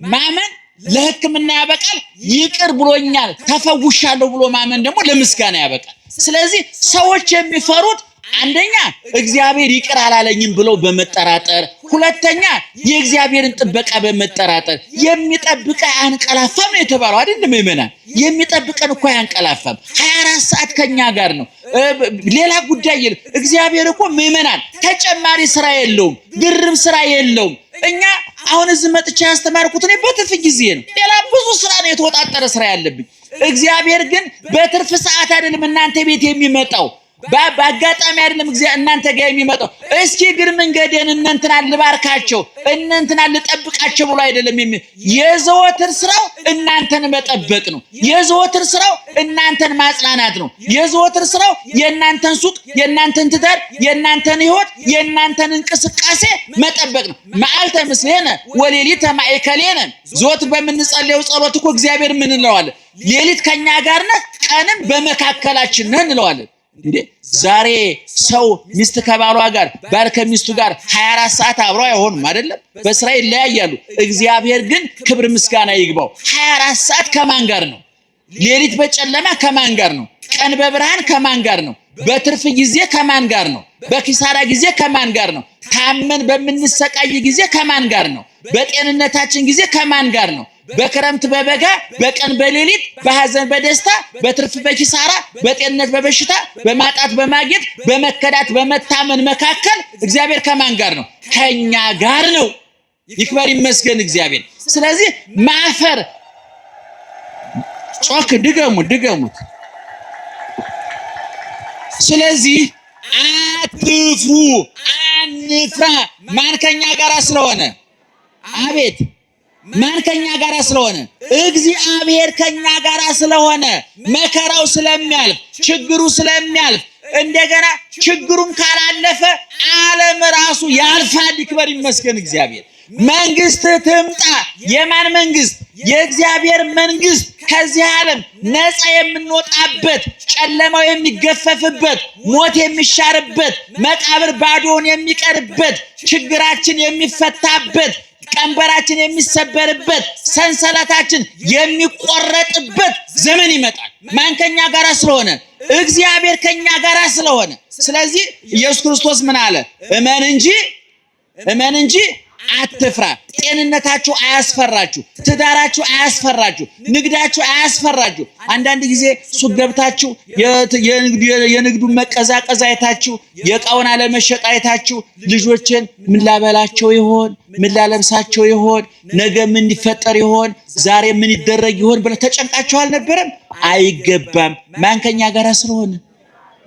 ማመን ለሕክምና ያበቃል። ይቅር ብሎኛል ተፈውሻለሁ ብሎ ማመን ደግሞ ለምስጋና ያበቃል። ስለዚህ ሰዎች የሚፈሩት አንደኛ እግዚአብሔር ይቅር አላለኝም ብለው በመጠራጠር፣ ሁለተኛ የእግዚአብሔርን ጥበቃ በመጠራጠር። የሚጠብቀ አያንቀላፋም ነው የተባለው አይደል? ምእመናን የሚጠብቀን እኮ አያንቀላፋም፣ 24 ሰዓት ከኛ ጋር ነው። ሌላ ጉዳይ የለም። እግዚአብሔር እኮ ምእመናን ተጨማሪ ስራ የለውም፣ ድርብ ስራ የለውም። እኛ አሁን እዚህ መጥቼ ያስተማርኩት እኔ በትርፍ ጊዜ ነው። ሌላ ብዙ ስራ ነው፣ የተወጣጠረ ስራ ያለብኝ። እግዚአብሔር ግን በትርፍ ሰዓት አይደለም እናንተ ቤት የሚመጣው፣ በአጋጣሚ አይደለም እናንተ ጋር የሚመጣው። እስኪ እግር መንገዴን እንንተናል ልባርካቸው እንንተናል ልጠብቃቸው ብሎ አይደለም የዘወትር ስራው እናንተን መጠበቅ ነው። የዘወትር ስራው እናንተን ማጽናናት ነው። የዘወትር ስራው የእናንተን ሱቅ፣ የእናንተን ትዳር፣ የእናንተን ህይወት፣ የእናንተን እንቅስቃሴ መጠበቅ ነው። መዓልተ ምስሌነ ወሌሊተ ማእከሌነ። ዘወትር በምንጸልየው ጸሎት እኮ እግዚአብሔር ምን እንለዋለን? ሌሊት ከኛ ጋር ነህ፣ ቀንም በመካከላችን ነህ እንለዋለን። እንዴ ዛሬ ሰው ሚስት ከባሏ ጋር ባል ከሚስቱ ጋር 24 ሰዓት አብረው አይሆኑም አይደለም? በስራ ይለያያሉ። እግዚአብሔር ግን ክብር ምስጋና ይግባው 24 ሰዓት ከማን ጋር ነው? ሌሊት በጨለማ ከማን ጋር ነው? ቀን በብርሃን ከማን ጋር ነው? በትርፍ ጊዜ ከማን ጋር ነው? በኪሳራ ጊዜ ከማን ጋር ነው? ታመን በምንሰቃይ ጊዜ ከማን ጋር ነው? በጤንነታችን ጊዜ ከማን ጋር ነው? በክረምት በበጋ፣ በቀን በሌሊት፣ በሐዘን በደስታ፣ በትርፍ በኪሳራ፣ በጤንነት በበሽታ፣ በማጣት በማግኘት፣ በመከዳት በመታመን መካከል እግዚአብሔር ከማን ጋር ነው? ከኛ ጋር ነው። ይክበር ይመስገን እግዚአብሔር። ስለዚህ ማፈር ጮክ ድገሙት። ስለዚህ አትፍሩ፣ አንፍራ። ማን ከኛ ጋር ስለሆነ? አቤት ማን ከኛ ጋር ስለሆነ? እግዚአብሔር ከኛ ጋር ስለሆነ፣ መከራው ስለሚያልፍ፣ ችግሩ ስለሚያልፍ፣ እንደገና ችግሩን ካላለፈ ዓለም ራሱ ያልፋል። ይክበር ይመስገን እግዚአብሔር። መንግስት ትምጣ። የማን መንግስት? የእግዚአብሔር መንግስት። ከዚህ ዓለም ነፃ የምንወጣበት፣ ጨለማው የሚገፈፍበት፣ ሞት የሚሻርበት፣ መቃብር ባዶውን የሚቀርበት፣ ችግራችን የሚፈታበት፣ ቀንበራችን የሚሰበርበት፣ ሰንሰለታችን የሚቆረጥበት ዘመን ይመጣል። ማን ከኛ ጋር ስለሆነ? እግዚአብሔር ከኛ ጋር ስለሆነ። ስለዚህ ኢየሱስ ክርስቶስ ምን አለ? እመን እንጂ አትፍራ። ጤንነታችሁ አያስፈራችሁ፣ ትዳራችሁ አያስፈራችሁ፣ ንግዳችሁ አያስፈራችሁ። አንዳንድ ጊዜ ሱቅ ገብታችሁ የንግዱን መቀዛቀዝ አይታችሁ፣ የእቃውን አለመሸጥ አይታችሁ ልጆችን ምን ላበላቸው ይሆን? ምን ላለብሳቸው ይሆን? ነገ ምን ይፈጠር ይሆን? ዛሬ ምን ይደረግ ይሆን ብለ ተጨንቃችሁ አልነበረም? አይገባም። ማን ከኛ ጋር ስለሆነ?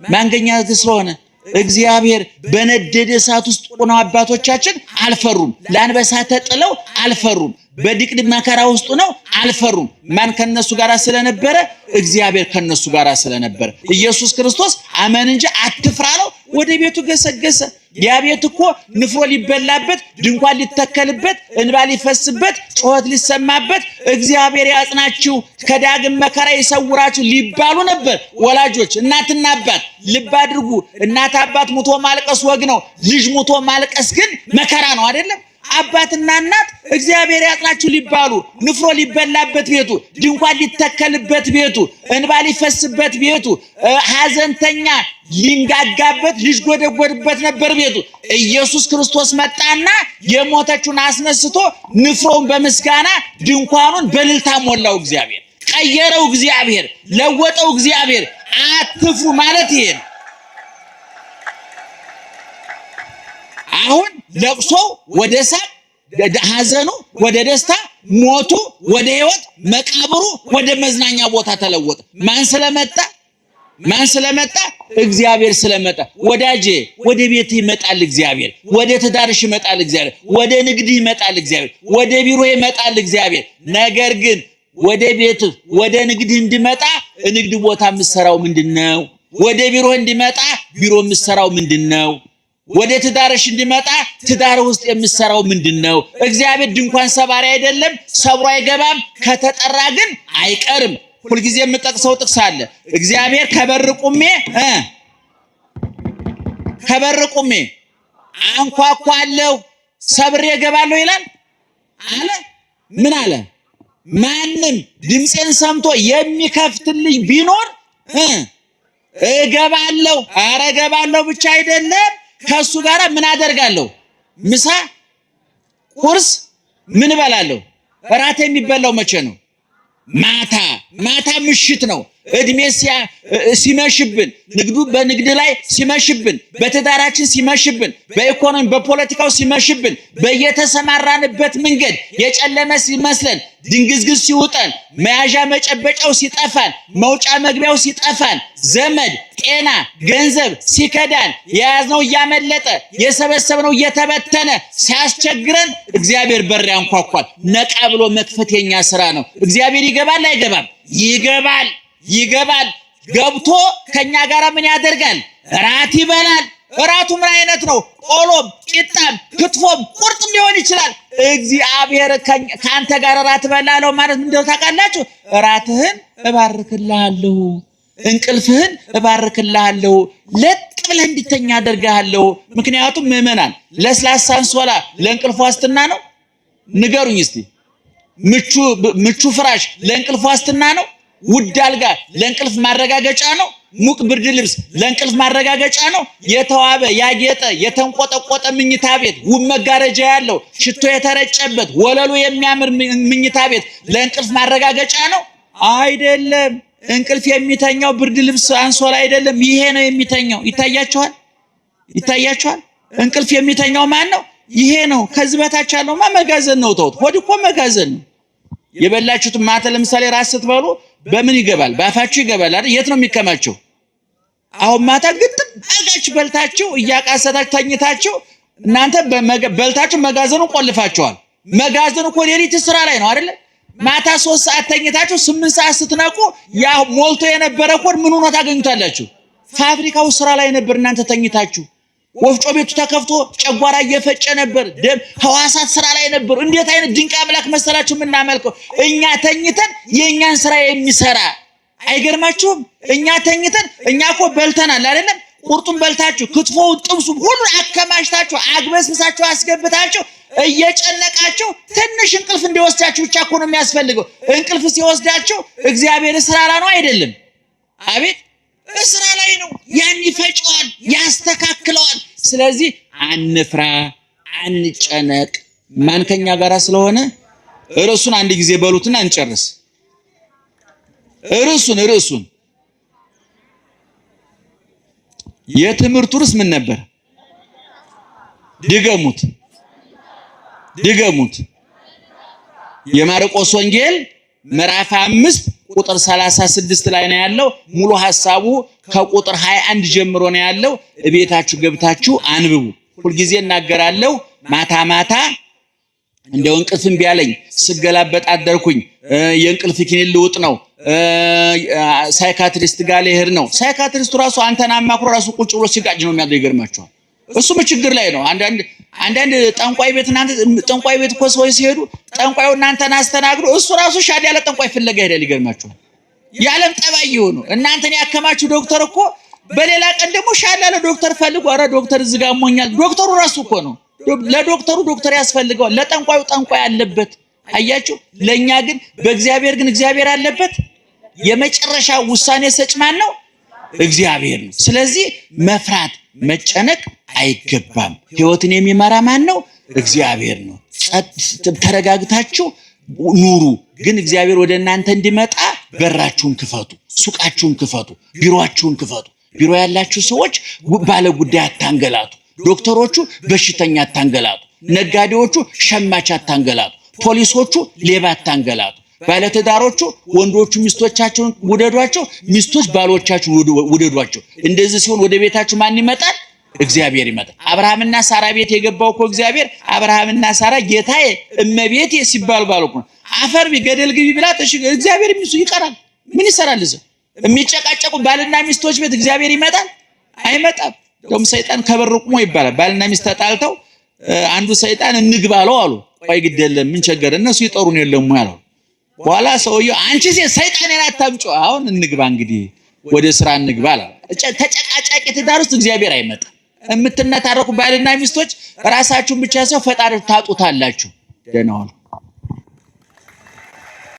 ማን ከኛ ጋር ስለሆነ? እግዚአብሔር በነደደ እሳት ውስጥ ሆነው አባቶቻችን አልፈሩም። ለአንበሳ ተጥለው አልፈሩም። በድቅድቅ መከራ ውስጥ ነው አልፈሩም። ማን ከነሱ ጋር ስለነበረ? እግዚአብሔር ከነሱ ጋር ስለነበረ ኢየሱስ ክርስቶስ አመን እንጂ አትፍራ ነው። ወደ ቤቱ ገሰገሰ። ያ ቤት እኮ ንፍሮ ሊበላበት፣ ድንኳን ሊተከልበት፣ እንባ ሊፈስበት፣ ጩኸት ሊሰማበት፣ እግዚአብሔር ያጽናችሁ ከዳግም መከራ ይሰውራችሁ ሊባሉ ነበር ወላጆች። እናትና አባት ልብ አድርጉ። እናት አባት ሙቶ ማልቀስ ወግ ነው። ልጅ ሙቶ ማልቀስ ግን መከራ ነው አይደለም? አባትና እናት እግዚአብሔር ያጽናችሁ ሊባሉ፣ ንፍሮ ሊበላበት ቤቱ፣ ድንኳን ሊተከልበት ቤቱ፣ እንባ ሊፈስበት ቤቱ፣ ሐዘንተኛ ሊንጋጋበት ሊጎደጎድበት ነበር ቤቱ። ኢየሱስ ክርስቶስ መጣና የሞተችውን አስነስቶ ንፍሮውን በምስጋና ድንኳኑን በእልልታ ሞላው። እግዚአብሔር ቀየረው፣ እግዚአብሔር ለወጠው። እግዚአብሔር አትፍሩ ማለት ይሄ ነው። አሁን ለቅሶው ወደ ሳቅ፣ ሐዘኑ ወደ ደስታ፣ ሞቱ ወደ ሕይወት፣ መቃብሩ ወደ መዝናኛ ቦታ ተለወጠ። ማን ስለመጣ? እግዚአብሔር ስለመጣ። ወዳጄ ወደ ቤት ይመጣል እግዚአብሔር፣ ወደ ትዳርሽ ይመጣል እግዚአብሔር፣ ወደ ንግድ ይመጣል እግዚአብሔር፣ ወደ ቢሮ ይመጣል እግዚአብሔር። ነገር ግን ወደ ቤትህ ወደ ንግድህ እንዲመጣ ንግድ ቦታ የምትሰራው ምንድነው? ወደ ቢሮ እንዲመጣ ቢሮ የምትሰራው ምንድነው? ወደ ትዳርሽ እንዲመጣ ትዳር ውስጥ የምትሰራው ምንድነው? እግዚአብሔር ድንኳን ሰባሪ አይደለም፣ ሰብሮ አይገባም። ከተጠራ ግን አይቀርም። ሁልጊዜ የምጠቅሰው ጥቅስ አለ። እግዚአብሔር ከበር ቁሜ አንኳኳለሁ ሰብሬ እገባለሁ ይላል አለ። ምን አለ? ማንም ድምፄን ሰምቶ የሚከፍትልኝ ቢኖር እገባለሁ። ኧረ እገባለሁ ብቻ አይደለም፣ ከሱ ጋር ምን አደርጋለሁ? ምሳ ቁርስ ምን እበላለሁ? እራት የሚበላው መቼ ነው? ማታ ምሽት ነው። እድሜ ሲመሽብን፣ በንግድ ላይ ሲመሽብን፣ በትዳራችን ሲመሽብን፣ በኢኮኖሚ በፖለቲካው ሲመሽብን፣ በየተሰማራንበት መንገድ የጨለመ ሲመስለን፣ ድንግዝግዝ ሲውጠን፣ መያዣ መጨበጫው ሲጠፋን፣ መውጫ መግቢያው ሲጠፋን፣ ዘመድ፣ ጤና፣ ገንዘብ ሲከዳን፣ የያዝነው እያመለጠ የሰበሰብነው እየተበተነ ሲያስቸግረን እግዚአብሔር በር ያንኳኳል። ነቃ ብሎ መክፈት የኛ ስራ ነው። እግዚአብሔር ይገባል አይገባም? ይገባል። ገብቶ ከኛ ጋር ምን ያደርጋል? እራት ይበላል። እራቱ ምን አይነት ነው? ቆሎም፣ ቂጣም፣ ክትፎም፣ ቁርጥም ሊሆን ይችላል። እግዚአብሔር ካንተ ጋር እራት በላለው ማለት ምንድነው ታውቃላችሁ? እራትህን እባርክልሃለሁ፣ እንቅልፍህን እባርክልሃለሁ፣ ለጥ ብለህ እንድተኛ አደርግሃለሁ። ምክንያቱም ምዕመናን ለስላሳ አንሶላ ለእንቅልፍ ዋስትና ነው? ንገሩኝ እስቲ። ምቹ ፍራሽ ለእንቅልፍ ዋስትና ነው? ውድ አልጋ ለእንቅልፍ ማረጋገጫ ነው? ሙቅ ብርድ ልብስ ለእንቅልፍ ማረጋገጫ ነው? የተዋበ ያጌጠ የተንቆጠቆጠ ምኝታ ቤት ውብ መጋረጃ ያለው ሽቶ የተረጨበት ወለሉ የሚያምር ምኝታ ቤት ለእንቅልፍ ማረጋገጫ ነው? አይደለም። እንቅልፍ የሚተኛው ብርድ ልብስ አንሶላ አይደለም፣ ይሄ ነው የሚተኛው። ይታያችኋል? እንቅልፍ የሚተኛው ማን ነው? ይሄ ነው። ከዚህ በታች ያለውማ መጋዘን ነው። ተውት። ሆድ እኮ መጋዘን ነው። የበላችሁት ማታ ለምሳሌ ራስ ስትበሉ በምን ይገባል? ባፋችሁ ይገባል አይደል? የት ነው የሚከማቸው? አሁን ማታ ግጥም አጋችሁ በልታችሁ እያቃሰታችሁ ተኝታችሁ እናንተ በልታችሁ መጋዘኑን ቆልፋችኋል። መጋዘኑ እኮ ሌሊት ስራ ላይ ነው አይደል? ማታ 3 ሰዓት ተኝታችሁ 8 ሰዓት ስትነቁ ያ ሞልቶ የነበረ ሆድ ምን ሆኖ ታገኙታላችሁ? ፋብሪካው ስራ ላይ ነበር እናንተ ተኝታችሁ። ወፍጮ ቤቱ ተከፍቶ ጨጓራ እየፈጨ ነበር። ደም ህዋሳት ስራ ላይ ነበር። እንዴት አይነት ድንቅ አምላክ መሰላችሁ የምናመልከው! እኛ ተኝተን የኛን ስራ የሚሰራ አይገርማችሁም? እኛ ተኝተን እኛ እኮ በልተናል አይደለም? ቁርጡን በልታችሁ ክትፎውን ጥብሱን ሁሉን አከማሽታችሁ አግበስብሳችሁ አስገብታችሁ እየጨነቃችሁ ትንሽ እንቅልፍ እንዲወስዳችሁ ብቻ እኮ ነው የሚያስፈልገው። እንቅልፍ ሲወስዳችሁ እግዚአብሔር ስራ ላይ ነው አይደለም? አቤት ስራ ላይ ነው። ያን ይፈጨዋል፣ ያስተካክለዋል። ስለዚህ አንፍራ፣ አንጨነቅ። ማን ከኛ ጋር ስለሆነ ርዕሱን አንድ ጊዜ በሉትና እንጨርስ። ርዕሱን የትምህርቱ ርዕስ ምን ነበር? ድገሙት። የማርቆስ ወንጌል ምዕራፍ 5 ቁጥር 36 ላይ ነው ያለው። ሙሉ ሐሳቡ ከቁጥር 21 ጀምሮ ነው ያለው። እቤታችሁ ገብታችሁ አንብቡ። ሁልጊዜ እናገራለሁ። ማታ እንደው እንቅልፍም ቢያለኝ ስገላበጥ አደርኩኝ። የእንቅልፍ ኪኒን ልውጥ ነው፣ ሳይካትሪስት ጋር ልሄድ ነው። ሳይካትሪስቱ ራሱ አንተን አማክሮ ራሱ ቁጭ ብሎ ሲጋጭ ነው የሚያደርገው። ይገርማችኋል። እሱም ችግር ላይ ነው። አንዳንድ ጠንቋይ ቤት እኮ ሰዎች ሲሄዱ ጠንቋዩ እናንተን አስተናግዶ እሱ ራሱ ሻድ ያለ ጠንቋይ ፍለጋ ሄዳል። ይገርማችኋል። የዓለም ጠባይ ይሆኑ እናንተን ያከማችሁ ዶክተር እኮ በሌላ ቀን ደግሞ ሻድ ያለ ዶክተር ፈልጎ ኧረ ዶክተር እዚህ ጋር አሞኛል። ዶክተሩ ራሱ እኮ ነው። ለዶክተሩ ዶክተር ያስፈልገዋል፣ ለጠንቋዩ ጠንቋይ አለበት። አያችሁ። ለኛ ግን በእግዚአብሔር ግን እግዚአብሔር አለበት። የመጨረሻ ውሳኔ ሰጭ ማን ነው? እግዚአብሔር ነው። ስለዚህ መፍራት መጨነቅ አይገባም። ህይወትን የሚመራ ማን ነው? እግዚአብሔር ነው። ተረጋግታችሁ ኑሩ። ግን እግዚአብሔር ወደ እናንተ እንዲመጣ በራችሁን ክፈቱ፣ ሱቃችሁን ክፈቱ፣ ቢሮአችሁን ክፈቱ። ቢሮ ያላችሁ ሰዎች ባለ ጉዳይ አታንገላቱ። ዶክተሮቹ በሽተኛ አታንገላቱ። ነጋዴዎቹ ሸማች አታንገላቱ። ፖሊሶቹ ሌባ አታንገላቱ። ባለትዳሮቹ ወንዶቹ ሚስቶቻቸውን ውደዷቸው፣ ሚስቶች ባሎቻቸውን ውደዷቸው። እንደዚህ ሲሆን ወደ ቤታችሁ ማን ይመጣል? እግዚአብሔር ይመጣል። አብርሃምና ሳራ ቤት የገባው እኮ እግዚአብሔር አብርሃምና ሳራ ጌታዬ እመቤቴ ሲባሉ ባሉ እኮ አፈር ቢገደል ግቢ ብላት እሺ እግዚአብሔር ይቀራል። ምን ይሰራል? እዚህ የሚጨቃጨቁ ባልና ሚስቶች ቤት እግዚአብሔር ይመጣል? አይመጣም። ደም ሰይጣን ከበር ቆሞ ይባላል። ባልና ሚስት ተጣልተው አንዱ ሰይጣን እንግባለው አሉ። ቆይ ግድ የለም ምን ቸገረ እነሱ ይጠሩን የለም ያለው። በኋላ ሰውየው አንቺ ሰይጣኔን አታምጪው አሁን እንግባ እንግዲህ ወደ ስራ እንግባ አለ። ተጨቃጫቂ ትዳር ውስጥ እግዚአብሔር አይመጣም። የምትነታረቁ ባልና ሚስቶች ራሳችሁን ብቻ ሰው ፈጣሪ ታጡታላችሁ። ደህና ዋሉ።